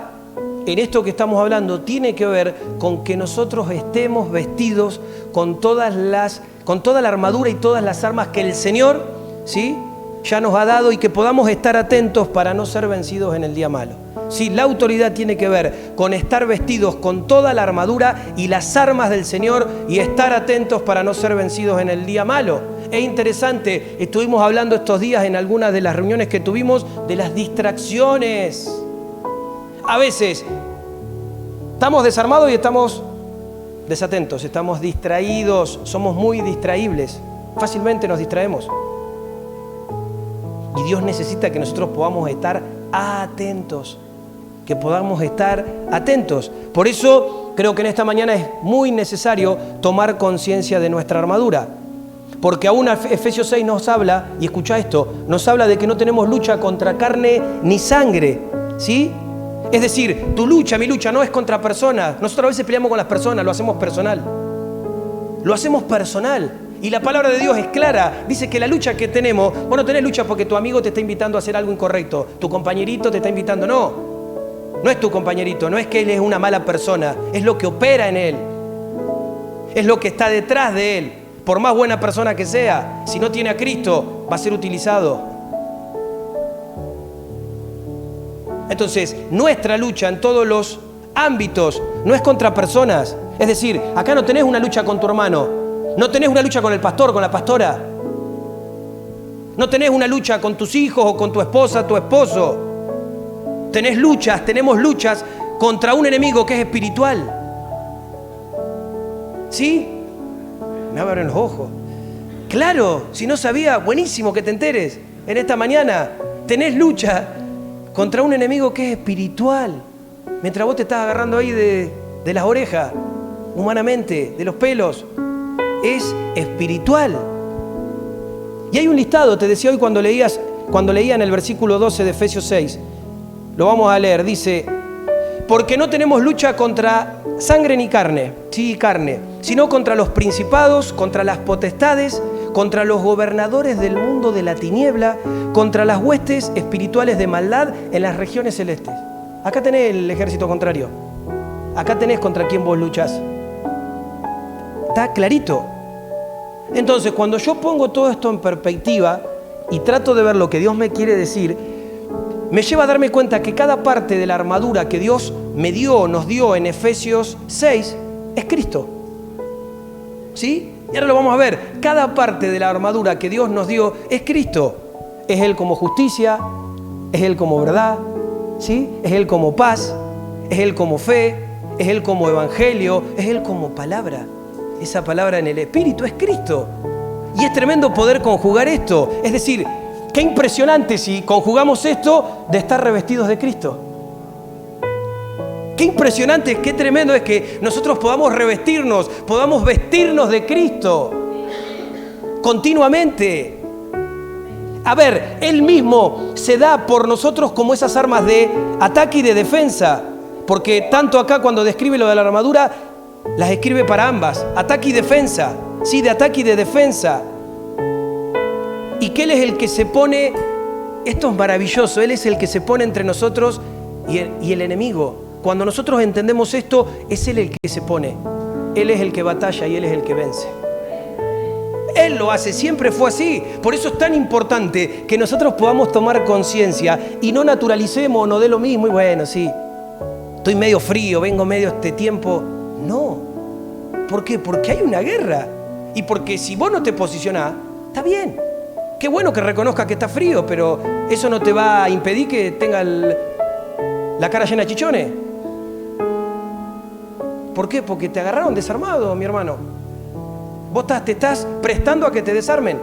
en esto que estamos hablando, tiene que ver con que nosotros estemos vestidos con toda la armadura y todas las armas que el Señor, ¿sí?, ya nos ha dado, y que podamos estar atentos para no ser vencidos en el día malo. Sí, la autoridad tiene que ver con estar vestidos con toda la armadura y las armas del Señor y estar atentos para no ser vencidos en el día malo. Es interesante, estuvimos hablando estos días en algunas de las reuniones que tuvimos de las distracciones. A veces estamos desarmados y estamos desatentos, estamos distraídos, somos muy distraíbles, fácilmente nos distraemos. Y Dios necesita que nosotros podamos estar atentos, que podamos estar atentos. Por eso creo que en esta mañana es muy necesario tomar conciencia de nuestra armadura. Porque aún Efesios 6 nos habla, y escucha esto, nos habla de que no tenemos lucha contra carne ni sangre, ¿sí? Es decir, tu lucha, mi lucha no es contra personas. Nosotros a veces peleamos con las personas, lo hacemos personal. Lo hacemos personal. Y la palabra de Dios es clara. Dice que la lucha que tenemos, vos no tenés lucha porque tu amigo te está invitando a hacer algo incorrecto. Tu compañerito te está invitando. No es tu compañerito, no es que él es una mala persona. Es lo que opera en él. Es lo que está detrás de él. Por más buena persona que sea, si no tiene a Cristo, va a ser utilizado. Entonces, nuestra lucha en todos los ámbitos no es contra personas. Es decir, acá no tenés una lucha con tu hermano. No tenés una lucha con el pastor, con la pastora. No tenés una lucha con tus hijos o con tu esposa, tu esposo. Tenemos luchas contra un enemigo que es espiritual. ¿Sí? Me abren los ojos. Claro, si no sabía, buenísimo que te enteres en esta mañana. Tenés lucha contra un enemigo que es espiritual. Mientras vos te estás agarrando ahí de las orejas. humanamente, de los pelos, es espiritual. Y hay un listado, te decía hoy cuando leía en el versículo 12 de Efesios 6, lo vamos a leer, dice: porque no tenemos lucha contra sangre ni carne, sí, carne, sino contra los principados, contra las potestades, contra los gobernadores del mundo de la tiniebla, contra las huestes espirituales de maldad en las regiones celestes. Acá tenés el ejército contrario. Acá tenés contra quién vos luchás. Está clarito. Entonces, cuando yo pongo todo esto en perspectiva y trato de ver lo que Dios me quiere decir, me lleva a darme cuenta que cada parte de la armadura que Dios me dio, nos dio en Efesios 6, es Cristo. ¿Sí? Y ahora lo vamos a ver. Cada parte de la armadura que Dios nos dio es Cristo. Es Él como justicia, es Él como verdad, ¿sí? Es Él como paz, es Él como fe, es Él como evangelio, es Él como palabra. Esa palabra en el Espíritu es Cristo. Y es tremendo poder conjugar esto. Es decir, qué impresionante si conjugamos esto de estar revestidos de Cristo. Qué impresionante, qué tremendo es que nosotros podamos revestirnos, podamos vestirnos de Cristo continuamente. A ver, Él mismo se da por nosotros como esas armas de ataque y de defensa. Porque tanto acá cuando describe lo de la armadura, las escribe para ambas, ataque y defensa. Sí, de ataque y de defensa. Y que Él es el que se pone, esto es maravilloso, Él es el que se pone entre nosotros y el enemigo. Cuando nosotros entendemos esto, es Él el que se pone. Él es el que batalla y Él es el que vence. Él lo hace, siempre fue así. Por eso es tan importante que nosotros podamos tomar conciencia y no naturalicemos, no dé lo mismo y bueno, sí, estoy medio frío, vengo medio este tiempo. No. ¿Por qué? Porque hay una guerra. Y porque si vos no te posicionás, está bien. Qué bueno que reconozcas que está frío, pero eso no te va a impedir que tenga la cara llena de chichones. ¿Por qué? Porque te agarraron desarmado, mi hermano. Vos te estás prestando a que te desarmen.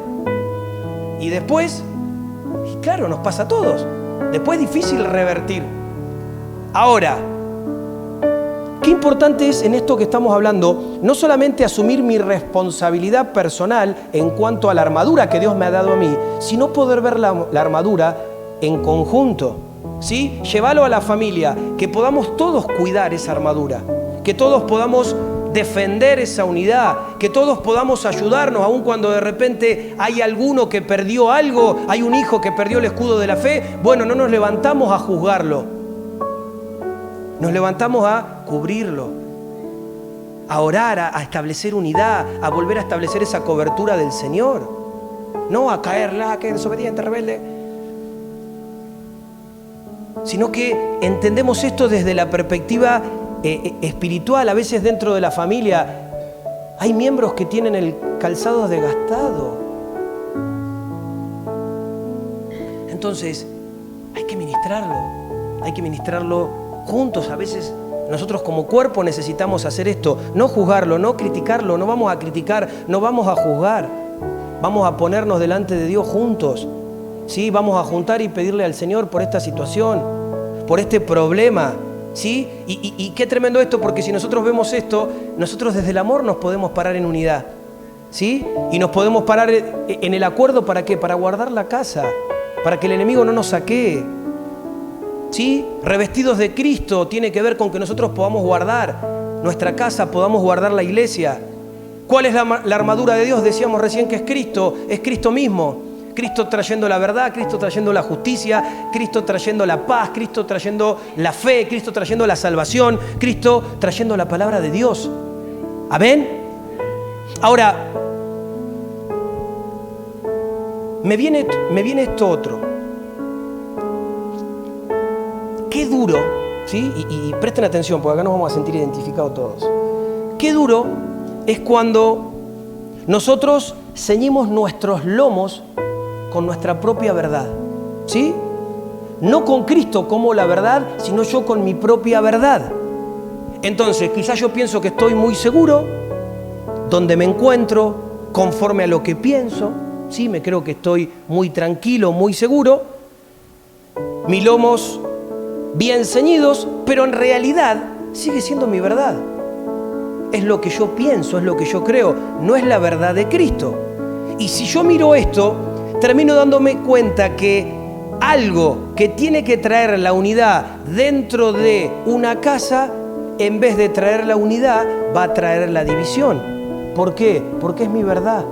Y después, y claro, nos pasa a todos. Después es difícil revertir. Ahora, qué importante es en esto que estamos hablando, no solamente asumir mi responsabilidad personal en cuanto a la armadura que Dios me ha dado a mí, sino poder ver la armadura en conjunto, ¿sí? Llevarlo a la familia, que podamos todos cuidar esa armadura, que todos podamos defender esa unidad, que todos podamos ayudarnos, aun cuando de repente hay alguno que perdió algo, hay un hijo que perdió el escudo de la fe. Bueno, no nos levantamos a juzgarlo, nos levantamos a cubrirlo, a orar, a establecer unidad, a volver a establecer esa cobertura del Señor, no a caerla, que desobediente, rebelde, sino que entendemos esto desde la perspectiva espiritual. A veces dentro de la familia hay miembros que tienen el calzado desgastado. Entonces hay que ministrarlo juntos. A veces nosotros como cuerpo necesitamos hacer esto, no juzgarlo, no criticarlo, no vamos a criticar, no vamos a juzgar, vamos a ponernos delante de Dios juntos, ¿sí? Vamos a juntar y pedirle al Señor por esta situación, por este problema, ¿sí? Y qué tremendo esto, porque si nosotros vemos esto, nosotros desde el amor nos podemos parar en unidad, ¿sí? Y nos podemos parar en el acuerdo, ¿para qué? Para guardar la casa, para que el enemigo no nos saquee, ¿sí? Revestidos de Cristo tiene que ver con que nosotros podamos guardar nuestra casa, podamos guardar la iglesia. ¿Cuál es la armadura de Dios? Decíamos recién que es Cristo mismo. Cristo trayendo la verdad, Cristo trayendo la justicia, Cristo trayendo la paz, Cristo trayendo la fe, Cristo trayendo la salvación, Cristo trayendo la palabra de Dios. ¿Amén? Ahora, me viene esto otro. Qué duro, ¿sí? Y presten atención, porque acá nos vamos a sentir identificados todos. Qué duro es cuando nosotros ceñimos nuestros lomos con nuestra propia verdad, ¿sí? No con Cristo como la verdad, sino yo con mi propia verdad. Entonces, quizás yo pienso que estoy muy seguro, donde me encuentro, conforme a lo que pienso, ¿sí? Me creo que estoy muy tranquilo, muy seguro, mis lomos bien ceñidos, pero en realidad sigue siendo mi verdad. es lo que yo pienso, es lo que yo creo, no es la verdad de Cristo. Y si yo miro esto, termino dándome cuenta que algo que tiene que traer la unidad dentro de una casa, en vez de traer la unidad, va a traer la división. ¿Por qué? Porque es mi verdad.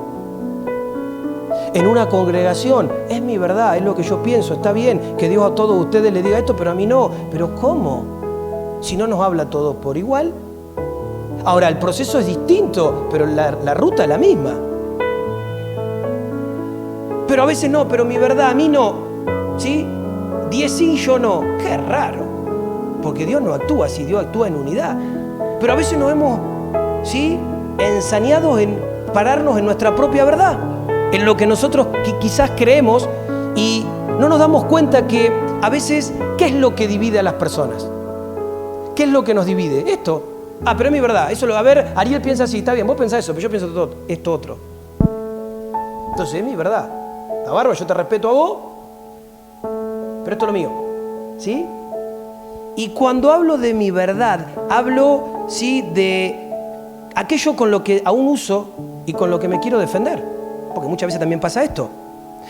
En una congregación, es mi verdad, es lo que yo pienso. Está bien que Dios a todos ustedes les diga esto, pero a mí no. ¿Pero cómo? Si no nos habla a todos por igual. Ahora, el proceso es distinto, pero la ruta es la misma. Pero a veces no, pero mi verdad, a mí no. ¿Sí? 10 sí, yo no. Qué raro. Porque Dios no actúa así, Dios actúa en unidad. Pero a veces nos hemos, ¿sí?, ensañados en pararnos en nuestra propia verdad, en lo que nosotros quizás creemos, y no nos damos cuenta que a veces, ¿qué es lo que divide a las personas? ¿Qué es lo que nos divide? Esto. Pero es mi verdad. A ver, Ariel piensa así, está bien, vos pensás eso, pero yo pienso esto otro. Entonces es mi verdad. Está bárbaro, yo te respeto a vos, pero esto es lo mío. ¿Sí? Y cuando hablo de mi verdad, hablo, ¿sí?, de aquello con lo que aún uso y con lo que me quiero defender. Porque muchas veces también pasa esto.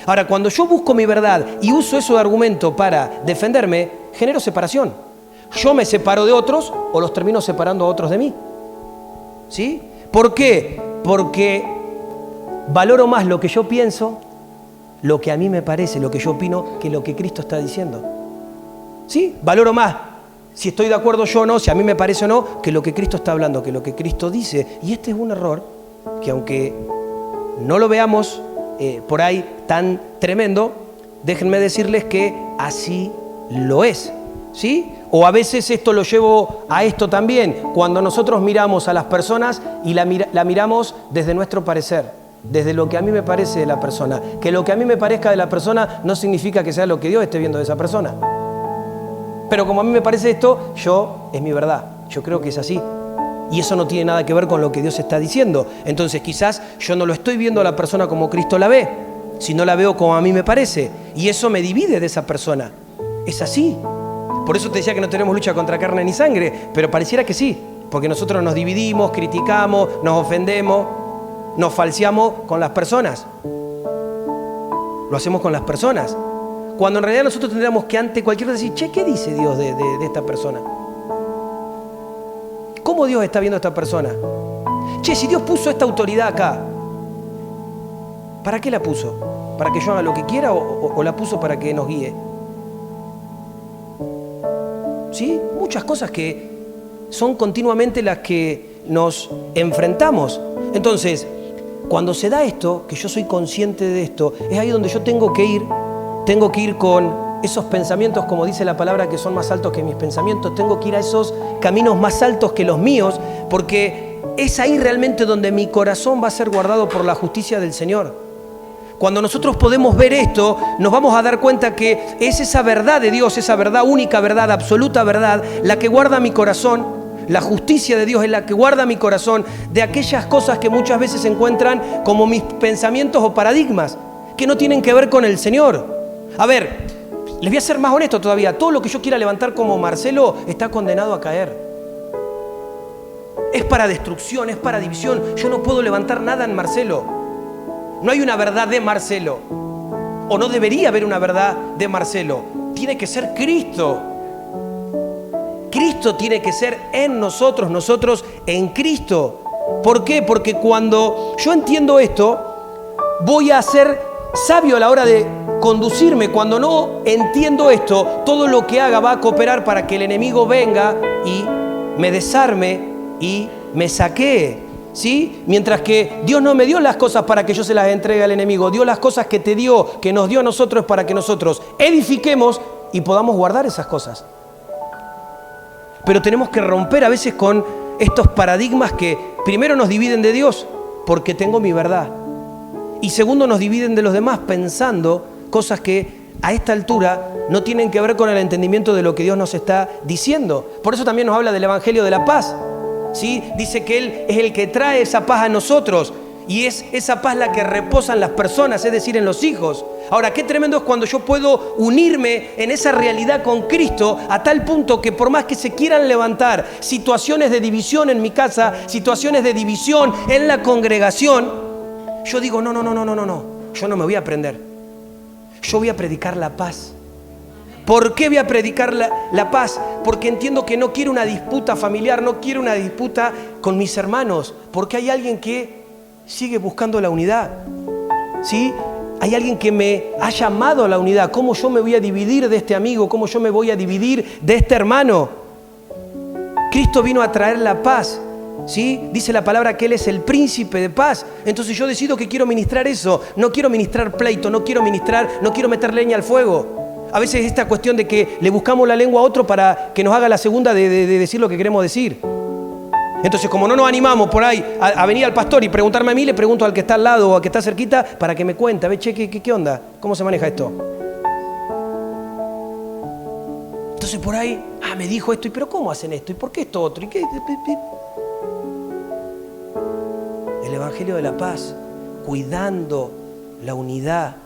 Ahora, cuando yo busco mi verdad y uso eso de argumento para defenderme, genero separación. Yo me separo de otros o los termino separando a otros de mí. ¿Sí? ¿Por qué? Porque valoro más lo que yo pienso, lo que a mí me parece, lo que yo opino, que lo que Cristo está diciendo. ¿Sí? Valoro más si estoy de acuerdo yo o no, si a mí me parece o no, que lo que Cristo está hablando, que lo que Cristo dice. Y este es un error que, aunque no lo veamos por ahí tan tremendo, déjenme decirles que así lo es. ¿Sí? O a veces esto lo llevo a esto también, cuando nosotros miramos a las personas y la miramos desde nuestro parecer, desde lo que a mí me parece de la persona. Que lo que a mí me parezca de la persona no significa que sea lo que Dios esté viendo de esa persona. Pero como a mí me parece esto, es mi verdad. Yo creo que es así. Y eso no tiene nada que ver con lo que Dios está diciendo. Entonces quizás yo no lo estoy viendo a la persona como Cristo la ve, sino la veo como a mí me parece. Y eso me divide de esa persona. Es así. Por eso te decía que no tenemos lucha contra carne ni sangre, pero pareciera que sí. Porque nosotros nos dividimos, criticamos, nos ofendemos, nos falseamos con las personas. Lo hacemos con las personas. Cuando en realidad nosotros tendríamos que ante cualquier cosa decir, ¿qué dice Dios de esta persona? ¿Cómo Dios está viendo a esta persona? Si Dios puso esta autoridad acá, ¿para qué la puso? ¿Para que yo haga lo que quiera o la puso para que nos guíe? ¿Sí? Muchas cosas que son continuamente las que nos enfrentamos. Entonces, cuando se da esto, que yo soy consciente de esto, es ahí donde yo tengo que ir con esos pensamientos, como dice la palabra, que son más altos que mis pensamientos. Tengo que ir a esos caminos más altos que los míos, porque es ahí realmente donde mi corazón va a ser guardado por la justicia del Señor. Cuando nosotros podemos ver esto, nos vamos a dar cuenta que es esa verdad de Dios, esa verdad única, verdad, absoluta verdad, la que guarda mi corazón. La justicia de Dios es la que guarda mi corazón de aquellas cosas que muchas veces se encuentran como mis pensamientos o paradigmas, que no tienen que ver con el Señor. A ver, les voy a ser más honesto todavía. Todo lo que yo quiera levantar como Marcelo está condenado a caer. Es para destrucción, es para división. Yo no puedo levantar nada en Marcelo. No hay una verdad de Marcelo. O no debería haber una verdad de Marcelo. Tiene que ser Cristo. Cristo tiene que ser en nosotros, nosotros en Cristo. ¿Por qué? Porque cuando yo entiendo esto, voy a ser sabio a la hora de conducirme. Cuando no entiendo esto, todo lo que haga va a cooperar para que el enemigo venga y me desarme y me saquee, ¿sí? Mientras que Dios no me dio las cosas para que yo se las entregue al enemigo. Dio las cosas que te dio, que nos dio a nosotros, para que nosotros edifiquemos y podamos guardar esas cosas. Pero tenemos que romper a veces con estos paradigmas que primero nos dividen de Dios, porque tengo mi verdad. Y segundo, nos dividen de los demás pensando cosas que a esta altura no tienen que ver con el entendimiento de lo que Dios nos está diciendo. Por eso también nos habla del Evangelio de la paz, ¿sí? Dice que Él es el que trae esa paz a nosotros. Y es esa paz la que reposa en las personas, es decir, en los hijos. Ahora, qué tremendo es cuando yo puedo unirme en esa realidad con Cristo a tal punto que por más que se quieran levantar situaciones de división en mi casa, situaciones de división en la congregación, yo digo, no, yo no me voy a prender. Yo voy a predicar la paz. ¿Por qué voy a predicar la paz? Porque entiendo que no quiero una disputa familiar, no quiero una disputa con mis hermanos, porque hay alguien que sigue buscando la unidad, ¿sí? Hay alguien que me ha llamado a la unidad. ¿Cómo yo me voy a dividir de este amigo? ¿Cómo yo me voy a dividir de este hermano? Cristo vino a traer la paz, ¿sí? Dice la palabra que Él es el príncipe de paz. Entonces yo decido que quiero ministrar eso. No quiero ministrar pleito, no quiero meter leña al fuego. A veces esta cuestión de que le buscamos la lengua a otro para que nos haga la segunda de decir lo que queremos decir. Entonces, como no nos animamos por ahí a venir al pastor y preguntarme a mí, le pregunto al que está al lado o al que está cerquita para que me cuente. A ver, che, ¿qué onda? ¿Cómo se maneja esto? Entonces por ahí, me dijo esto, pero ¿cómo hacen esto? ¿Y por qué esto otro? ¿Y qué? El Evangelio de la Paz, cuidando la unidad,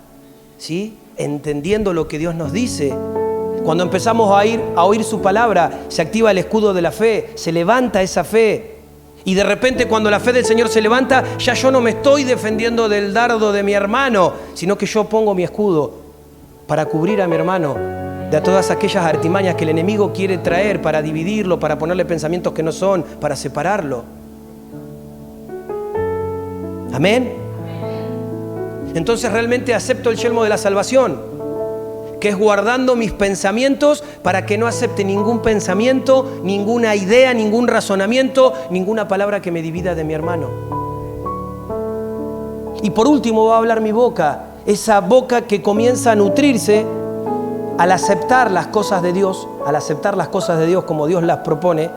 ¿sí? Entendiendo lo que Dios nos dice. Cuando empezamos a oír su palabra, se activa el escudo de la fe, se levanta esa fe. Y de repente cuando la fe del Señor se levanta, ya yo no me estoy defendiendo del dardo de mi hermano, sino que yo pongo mi escudo para cubrir a mi hermano de todas aquellas artimañas que el enemigo quiere traer para dividirlo, para ponerle pensamientos que no son, para separarlo. Amén. Entonces realmente acepto el yelmo de la salvación, que es guardando mis pensamientos para que no acepte ningún pensamiento, ninguna idea, ningún razonamiento, ninguna palabra que me divida de mi hermano. Y por último va a hablar mi boca, esa boca que comienza a nutrirse al aceptar las cosas de Dios, como Dios las propone,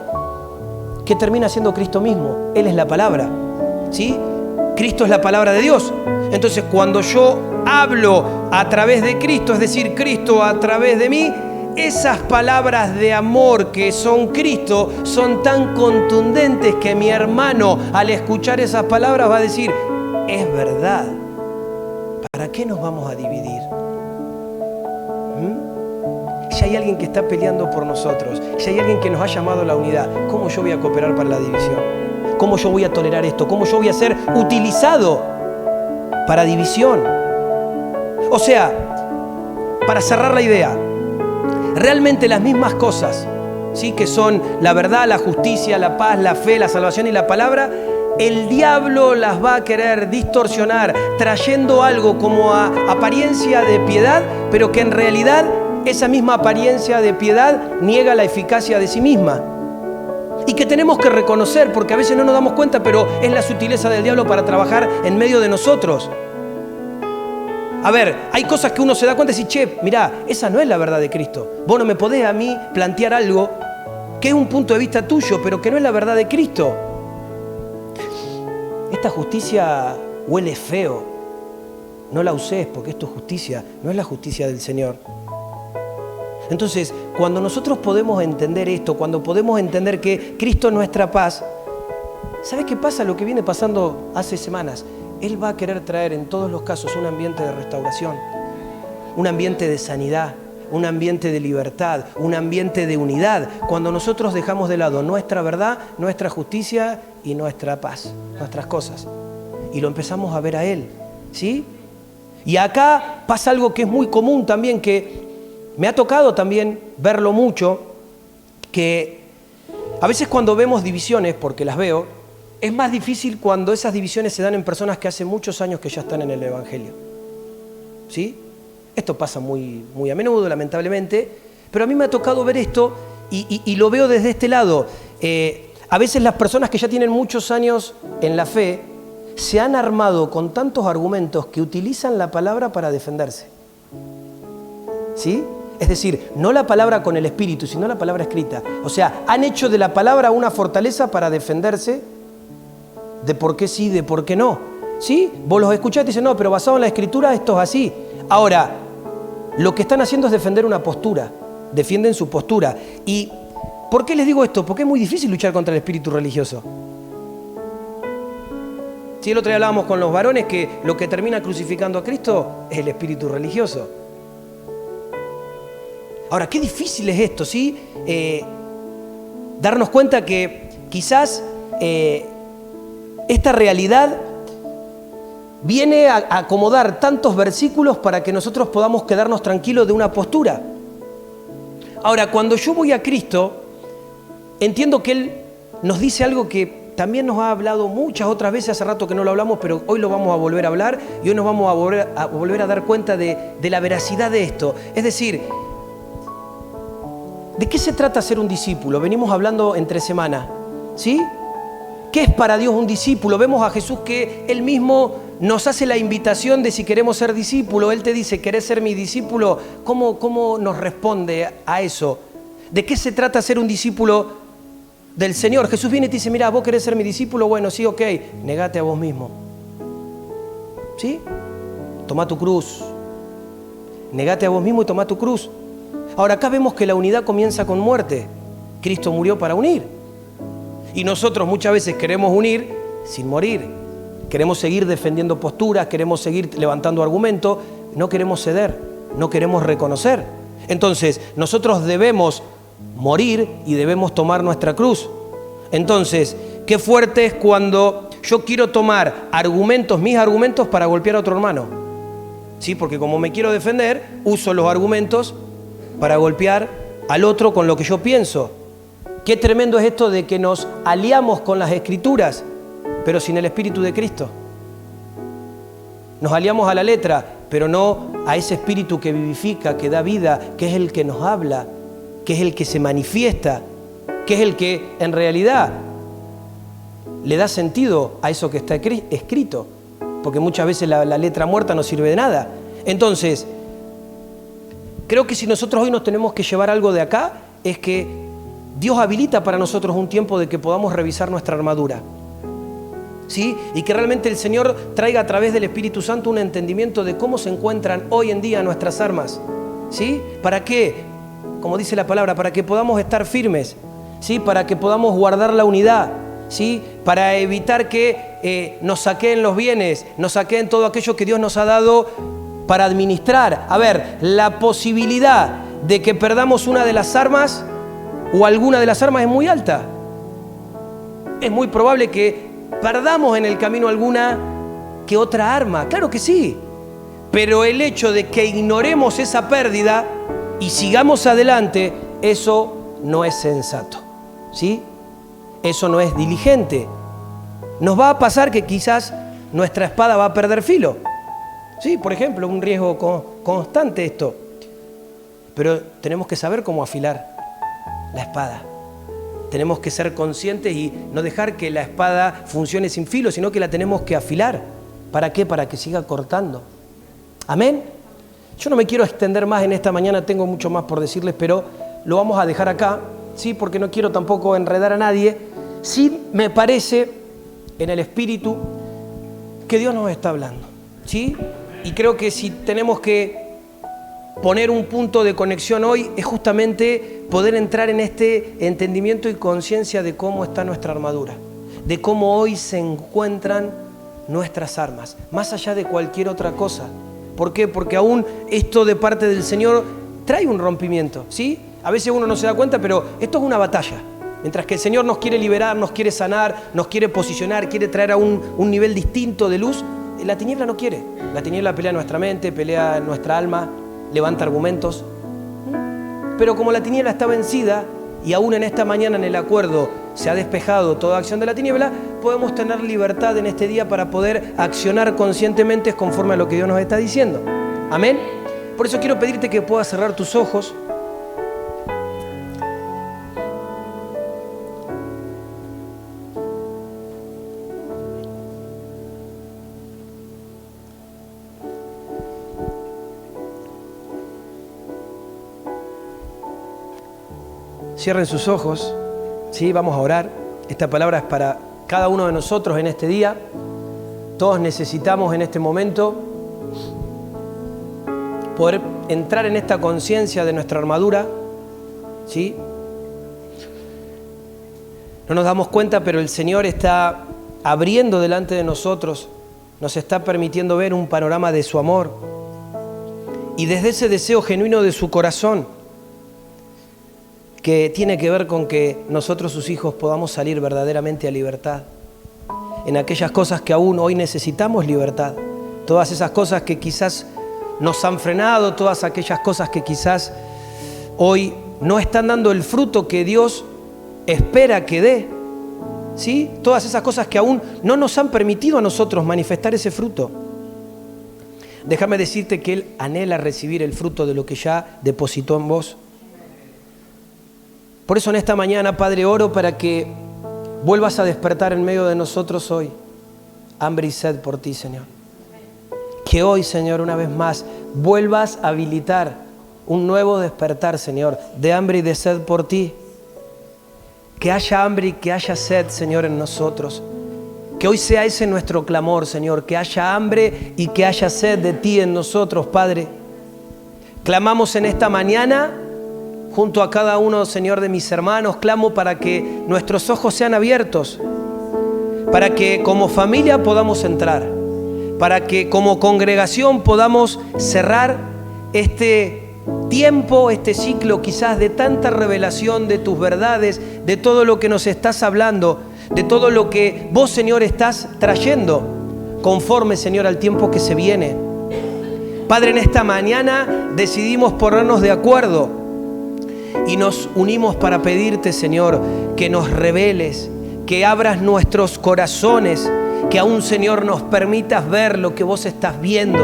que termina siendo Cristo mismo. Él es la palabra, ¿sí? Cristo es la palabra de Dios. Entonces, cuando yo hablo a través de Cristo, es decir, Cristo a través de mí, esas palabras de amor que son Cristo son tan contundentes que mi hermano, al escuchar esas palabras, va a decir, es verdad, ¿para qué nos vamos a dividir? Si hay alguien que está peleando por nosotros, si hay alguien que nos ha llamado a la unidad, ¿cómo yo voy a cooperar para la división? ¿Cómo yo voy a tolerar esto? ¿Cómo yo voy a ser utilizado para división? O sea, para cerrar la idea, realmente las mismas cosas, ¿sí? Que son la verdad, la justicia, la paz, la fe, la salvación y la palabra, el diablo las va a querer distorsionar, trayendo algo como a apariencia de piedad, pero que en realidad esa misma apariencia de piedad niega la eficacia de sí misma. Y que tenemos que reconocer, porque a veces no nos damos cuenta, pero es la sutileza del diablo para trabajar en medio de nosotros. A ver, hay cosas que uno se da cuenta y dice, che, mirá, esa no es la verdad de Cristo. Vos no me podés a mí plantear algo que es un punto de vista tuyo, pero que no es la verdad de Cristo. Esta justicia huele feo. No la uses porque esto es justicia, no es la justicia del Señor. Entonces, cuando nosotros podemos entender esto, cuando podemos entender que Cristo es nuestra paz, ¿sabes qué pasa? Lo que viene pasando hace semanas. Él va a querer traer en todos los casos un ambiente de restauración, un ambiente de sanidad, un ambiente de libertad, un ambiente de unidad. Cuando nosotros dejamos de lado nuestra verdad, nuestra justicia y nuestra paz, nuestras cosas, y lo empezamos a ver a Él, ¿sí? Y acá pasa algo que es muy común también, que me ha tocado también verlo mucho, que a veces cuando vemos divisiones, porque las veo, es más difícil cuando esas divisiones se dan en personas que hace muchos años que ya están en el Evangelio. ¿Sí? Esto pasa muy, muy a menudo, lamentablemente, pero a mí me ha tocado ver esto y lo veo desde este lado. A veces las personas que ya tienen muchos años en la fe se han armado con tantos argumentos que utilizan la palabra para defenderse. ¿Sí? Es decir, no la palabra con el espíritu, sino la palabra escrita. O sea, han hecho de la palabra una fortaleza para defenderse de por qué sí, de por qué no. ¿Sí? Vos los escuchás y dicen, no, pero basado en la escritura esto es así. Ahora, lo que están haciendo es defender una postura. Defienden su postura. ¿Y por qué les digo esto? Porque es muy difícil luchar contra el espíritu religioso. Sí, el otro día hablábamos con los varones que lo que termina crucificando a Cristo es el espíritu religioso. Ahora, qué difícil es esto, ¿sí? Darnos cuenta que quizás esta realidad viene a acomodar tantos versículos para que nosotros podamos quedarnos tranquilos de una postura. Ahora, cuando yo voy a Cristo, entiendo que Él nos dice algo que también nos ha hablado muchas otras veces, hace rato que no lo hablamos, pero hoy lo vamos a volver a hablar y hoy nos vamos a volver a dar cuenta de la veracidad de esto. Es decir, ¿de qué se trata ser un discípulo? Venimos hablando entre semana, ¿sí? ¿Qué es para Dios un discípulo? Vemos a Jesús que Él mismo nos hace la invitación de si queremos ser discípulos. Él te dice, ¿querés ser mi discípulo? ¿Cómo nos responde a eso? ¿De qué se trata ser un discípulo del Señor? Jesús viene y te dice, mira, ¿vos querés ser mi discípulo? Bueno, sí, ok, negate a vos mismo. ¿Sí? Toma tu cruz. Negate a vos mismo y toma tu cruz. Ahora, acá vemos que la unidad comienza con muerte. Cristo murió para unir. Y nosotros muchas veces queremos unir sin morir. Queremos seguir defendiendo posturas, queremos seguir levantando argumentos, no queremos ceder, no queremos reconocer. Entonces, nosotros debemos morir y debemos tomar nuestra cruz. Entonces, qué fuerte es cuando yo quiero tomar argumentos, mis argumentos, para golpear a otro hermano. ¿Sí? Porque como me quiero defender, uso los argumentos para golpear al otro con lo que yo pienso. Qué tremendo es esto de que nos aliamos con las Escrituras, pero sin el Espíritu de Cristo. Nos aliamos a la letra, pero no a ese Espíritu que vivifica, que da vida, que es el que nos habla, que es el que se manifiesta, que es el que en realidad le da sentido a eso que está escrito, porque muchas veces la letra muerta no sirve de nada. Entonces, creo que si nosotros hoy nos tenemos que llevar algo de acá, es que Dios habilita para nosotros un tiempo de que podamos revisar nuestra armadura, ¿sí? Y que realmente el Señor traiga a través del Espíritu Santo un entendimiento de cómo se encuentran hoy en día nuestras armas, ¿sí? ¿Para qué? Como dice la palabra, para que podamos estar firmes, ¿sí? Para que podamos guardar la unidad, ¿sí? Para evitar que nos saqueen los bienes, nos saqueen todo aquello que Dios nos ha dado para administrar. A ver, la posibilidad de que perdamos una de las armas o alguna de las armas es muy alta. Es muy probable que perdamos en el camino alguna que otra arma, claro que sí. Pero el hecho de que ignoremos esa pérdida y sigamos adelante, eso no es sensato, ¿sí? Eso no es diligente. Nos va a pasar que quizás nuestra espada va a perder filo. Sí, por ejemplo, un riesgo constante esto. Pero tenemos que saber cómo afilar la espada. Tenemos que ser conscientes y no dejar que la espada funcione sin filo, sino que la tenemos que afilar. ¿Para qué? Para que siga cortando. Amén. Yo no me quiero extender más en esta mañana, tengo mucho más por decirles, pero lo vamos a dejar acá, ¿sí? Porque no quiero tampoco enredar a nadie. Sí me parece en el Espíritu que Dios nos está hablando, ¿sí? Y creo que si tenemos que poner un punto de conexión hoy es justamente poder entrar en este entendimiento y conciencia de cómo está nuestra armadura, de cómo hoy se encuentran nuestras armas, más allá de cualquier otra cosa. ¿Por qué? Porque aún esto de parte del Señor trae un rompimiento, ¿sí? A veces uno no se da cuenta, pero esto es una batalla. Mientras que el Señor nos quiere liberar, nos quiere sanar, nos quiere posicionar, quiere traer a un nivel distinto de luz, la tiniebla no quiere. La tiniebla pelea nuestra mente, pelea nuestra alma, levanta argumentos. Pero como la tiniebla está vencida y aún en esta mañana en el acuerdo se ha despejado toda acción de la tiniebla, podemos tener libertad en este día para poder accionar conscientemente conforme a lo que Dios nos está diciendo. Amén. Por eso quiero pedirte que puedas cerrar tus ojos. Cierren sus ojos, ¿sí? Vamos a orar. Esta palabra es para cada uno de nosotros en este día. Todos necesitamos en este momento poder entrar en esta conciencia de nuestra armadura, ¿sí? No nos damos cuenta, pero el Señor está abriendo delante de nosotros, nos está permitiendo ver un panorama de su amor. Y desde ese deseo genuino de su corazón, que tiene que ver con que nosotros, sus hijos, podamos salir verdaderamente a libertad. En aquellas cosas que aún hoy necesitamos libertad. Todas esas cosas que quizás nos han frenado, todas aquellas cosas que quizás hoy no están dando el fruto que Dios espera que dé. ¿Sí? Todas esas cosas que aún no nos han permitido a nosotros manifestar ese fruto. Déjame decirte que Él anhela recibir el fruto de lo que ya depositó en vos. Por eso en esta mañana, Padre, oro para que vuelvas a despertar en medio de nosotros hoy hambre y sed por ti, Señor. Que hoy, Señor, una vez más, vuelvas a habilitar un nuevo despertar, Señor, de hambre y de sed por ti. Que haya hambre y que haya sed, Señor, en nosotros. Que hoy sea ese nuestro clamor, Señor. Que haya hambre y que haya sed de ti en nosotros, Padre. Clamamos en esta mañana, junto a cada uno, Señor, de mis hermanos, clamo para que nuestros ojos sean abiertos. Para que como familia podamos entrar. Para que como congregación podamos cerrar este tiempo, este ciclo quizás de tanta revelación de tus verdades, de todo lo que nos estás hablando, de todo lo que vos, Señor, estás trayendo, conforme, Señor, al tiempo que se viene. Padre, en esta mañana decidimos ponernos de acuerdo y nos unimos para pedirte, Señor, que nos reveles, que abras nuestros corazones, que aún, Señor, nos permitas ver lo que vos estás viendo.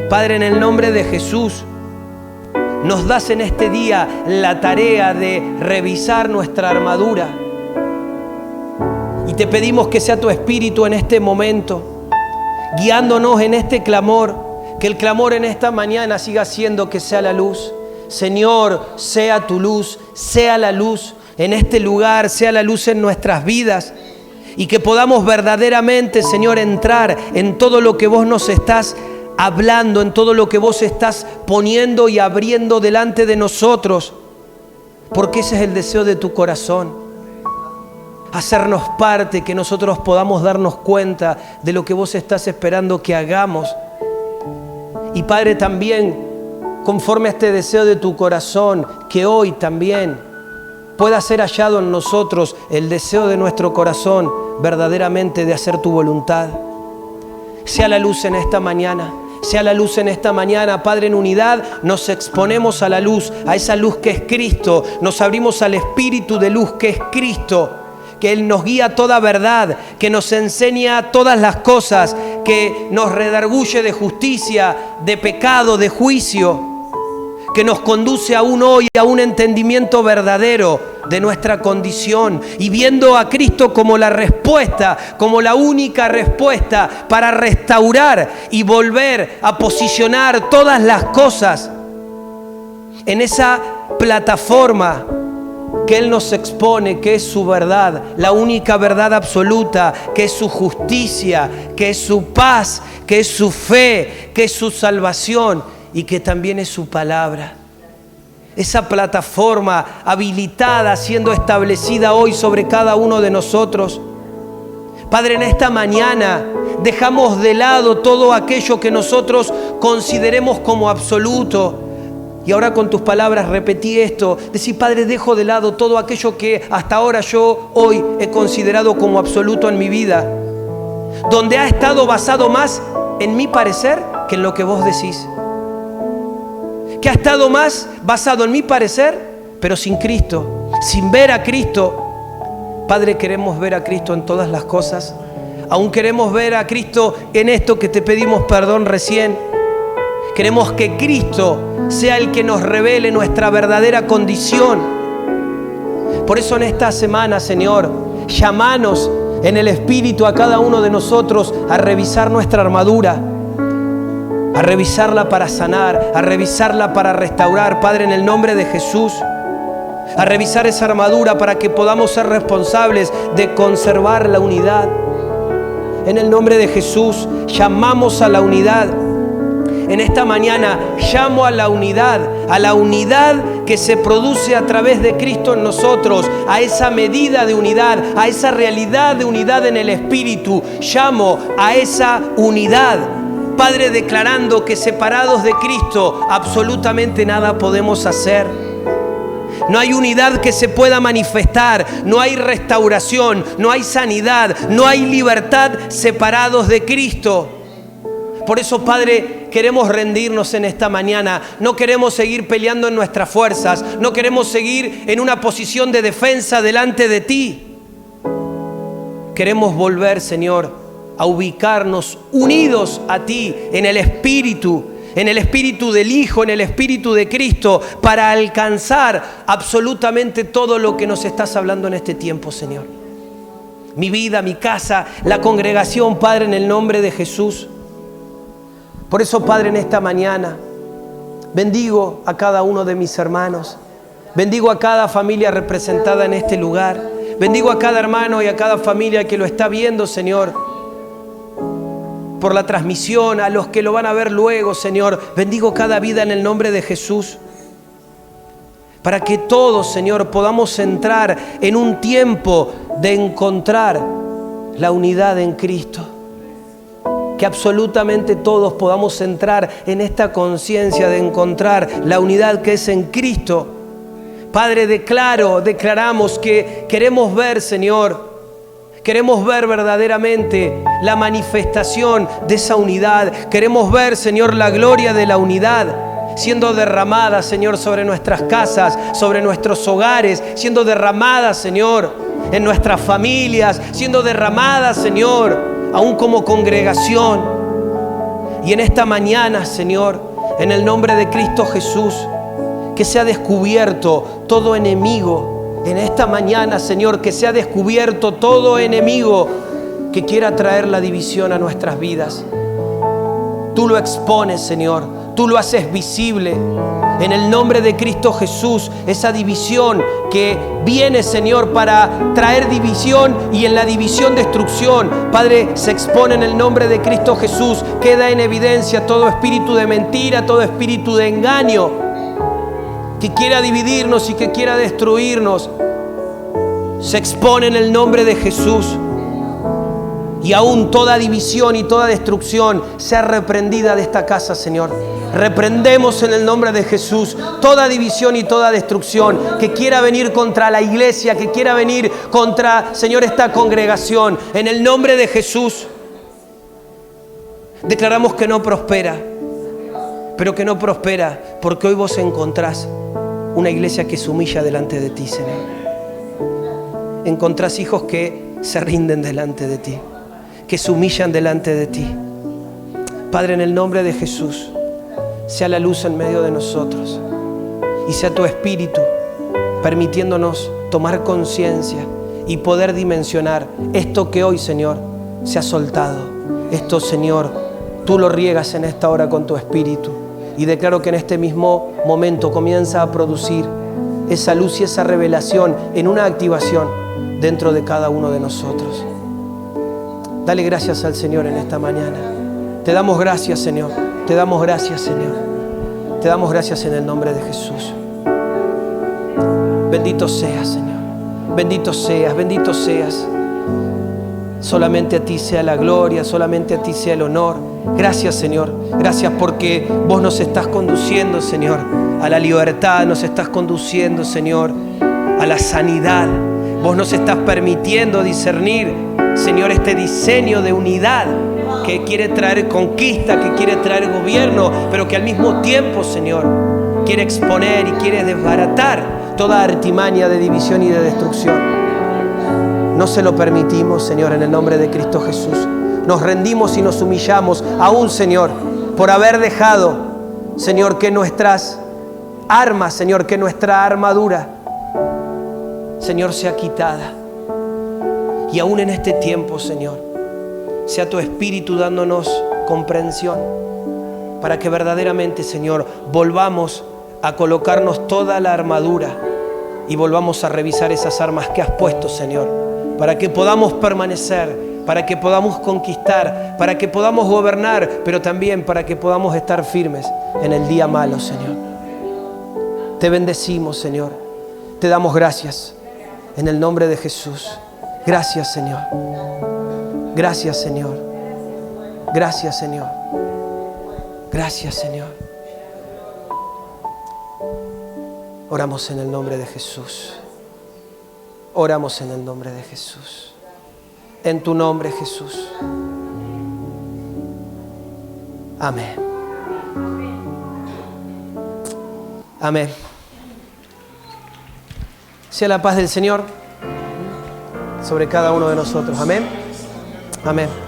Padre, en el nombre de Jesús, nos das en este día la tarea de revisar nuestra armadura. Y te pedimos que sea tu Espíritu en este momento, guiándonos en este clamor, que el clamor en esta mañana siga siendo que sea la luz. Señor, sea tu luz, sea la luz en este lugar, sea la luz en nuestras vidas. Y que podamos verdaderamente, Señor, entrar en todo lo que vos nos estás hablando, en todo lo que vos estás poniendo y abriendo delante de nosotros, porque ese es el deseo de tu corazón, hacernos parte, que nosotros podamos darnos cuenta de lo que vos estás esperando que hagamos. Y Padre, también conforme a este deseo de tu corazón, que hoy también pueda ser hallado en nosotros el deseo de nuestro corazón verdaderamente de hacer tu voluntad. Sea la luz en esta mañana. Sea la luz en esta mañana, Padre, en unidad nos exponemos a la luz, a esa luz que es Cristo. Nos abrimos al Espíritu de luz que es Cristo, que Él nos guía a toda verdad, que nos enseña todas las cosas, que nos redarguye de justicia, de pecado, de juicio, que nos conduce aún hoy a un entendimiento verdadero de nuestra condición y viendo a Cristo como la respuesta, como la única respuesta para restaurar y volver a posicionar todas las cosas en esa plataforma que Él nos expone, que es su verdad, la única verdad absoluta, que es su justicia, que es su paz, que es su fe, que es su salvación y que también es su palabra. Esa plataforma habilitada, siendo establecida hoy sobre cada uno de nosotros. Padre, en esta mañana dejamos de lado todo aquello que nosotros consideremos como absoluto. Y ahora con tus palabras repetí esto. Decí, Padre, dejo de lado todo aquello que hasta ahora yo hoy he considerado como absoluto en mi vida, donde ha estado basado más en mi parecer que en lo que vos decís, que ha estado más basado en mi parecer, pero sin Cristo, sin ver a Cristo. Padre, queremos ver a Cristo en todas las cosas. Aún queremos ver a Cristo en esto que te pedimos perdón recién. Queremos que Cristo sea el que nos revele nuestra verdadera condición. Por eso en esta semana, Señor, llámanos en el Espíritu a cada uno de nosotros a revisar nuestra armadura, a revisarla para sanar, a revisarla para restaurar, Padre, en el nombre de Jesús. A revisar esa armadura para que podamos ser responsables de conservar la unidad. En el nombre de Jesús, llamamos a la unidad. En esta mañana llamo a la unidad que se produce a través de Cristo en nosotros, a esa medida de unidad, a esa realidad de unidad en el Espíritu. Llamo a esa unidad. Padre, declarando que separados de Cristo absolutamente nada podemos hacer. No hay unidad que se pueda manifestar, no hay restauración, no hay sanidad, no hay libertad separados de Cristo. Por eso, Padre, queremos rendirnos en esta mañana. No queremos seguir peleando en nuestras fuerzas, no queremos seguir en una posición de defensa delante de ti. Queremos volver, Señor, a ubicarnos unidos a ti en el Espíritu del Hijo, en el Espíritu de Cristo, para alcanzar absolutamente todo lo que nos estás hablando en este tiempo, Señor. Mi vida, mi casa, la congregación, Padre, en el nombre de Jesús. Por eso, Padre, en esta mañana bendigo a cada uno de mis hermanos, bendigo a cada familia representada en este lugar, bendigo a cada hermano y a cada familia que lo está viendo, Señor, por la transmisión, a los que lo van a ver luego, Señor. Bendigo cada vida en el nombre de Jesús, para que todos, Señor, podamos entrar en un tiempo de encontrar la unidad en Cristo. Que absolutamente todos podamos entrar en esta conciencia de encontrar la unidad que es en Cristo. Padre, declaramos que queremos ver, Señor, queremos ver verdaderamente la manifestación de esa unidad. Queremos ver, Señor, la gloria de la unidad siendo derramada, Señor, sobre nuestras casas, sobre nuestros hogares, siendo derramada, Señor, en nuestras familias, siendo derramada, Señor, aún como congregación. Y en esta mañana, Señor, en el nombre de Cristo Jesús, que sea descubierto todo enemigo. En esta mañana, Señor, que sea descubierto todo enemigo que quiera traer la división a nuestras vidas. Tú lo expones, Señor, tú lo haces visible. En el nombre de Cristo Jesús, esa división que viene, Señor, para traer división y en la división destrucción, Padre, se expone en el nombre de Cristo Jesús. Queda en evidencia todo espíritu de mentira, todo espíritu de engaño que quiera dividirnos y que quiera destruirnos. Se expone en el nombre de Jesús. Y aún toda división y toda destrucción sea reprendida de esta casa, Señor. Reprendemos en el nombre de Jesús toda división y toda destrucción que quiera venir contra la iglesia, que quiera venir contra, Señor, esta congregación. En el nombre de Jesús declaramos que no prospera, pero que no prospera porque hoy vos encontrás una iglesia que se humilla delante de ti, Señor. Encontrás hijos que se rinden delante de ti, que se humillan delante de ti. Padre, en el nombre de Jesús, sea la luz en medio de nosotros y sea tu Espíritu permitiéndonos tomar conciencia y poder dimensionar esto que hoy, Señor, se ha soltado. Esto, Señor, tú lo riegas en esta hora con tu Espíritu. Y declaro que en este mismo momento comienza a producir esa luz y esa revelación en una activación dentro de cada uno de nosotros. Dale gracias al Señor en esta mañana. Te damos gracias, Señor. Te damos gracias, Señor. Te damos gracias en el nombre de Jesús. Bendito seas, Señor. Bendito seas, bendito seas. Solamente a ti sea la gloria, solamente a ti sea el honor. Gracias, Señor. Gracias porque vos nos estás conduciendo, Señor, a la libertad. Nos estás conduciendo, Señor, a la sanidad. Vos nos estás permitiendo discernir, Señor, este diseño de unidad que quiere traer conquista, que quiere traer gobierno, pero que al mismo tiempo, Señor, quiere exponer y quiere desbaratar toda artimaña de división y de destrucción. No se lo permitimos, Señor, en el nombre de Cristo Jesús. Nos rendimos y nos humillamos, aún, Señor, por haber dejado, Señor, que nuestras armas, Señor, que nuestra armadura, Señor, sea quitada. Y aún en este tiempo, Señor, sea tu Espíritu dándonos comprensión para que verdaderamente, Señor, volvamos a colocarnos toda la armadura y volvamos a revisar esas armas que has puesto, Señor, para que podamos permanecer, para que podamos conquistar, para que podamos gobernar, pero también para que podamos estar firmes en el día malo, Señor. Te bendecimos, Señor. Te damos gracias en el nombre de Jesús. Gracias, Señor. Gracias, Señor. Gracias, Señor. Gracias, Señor. Oramos en el nombre de Jesús. Oramos en el nombre de Jesús. En tu nombre, Jesús. Amén. Amén. Sea la paz del Señor sobre cada uno de nosotros. Amén. Amén.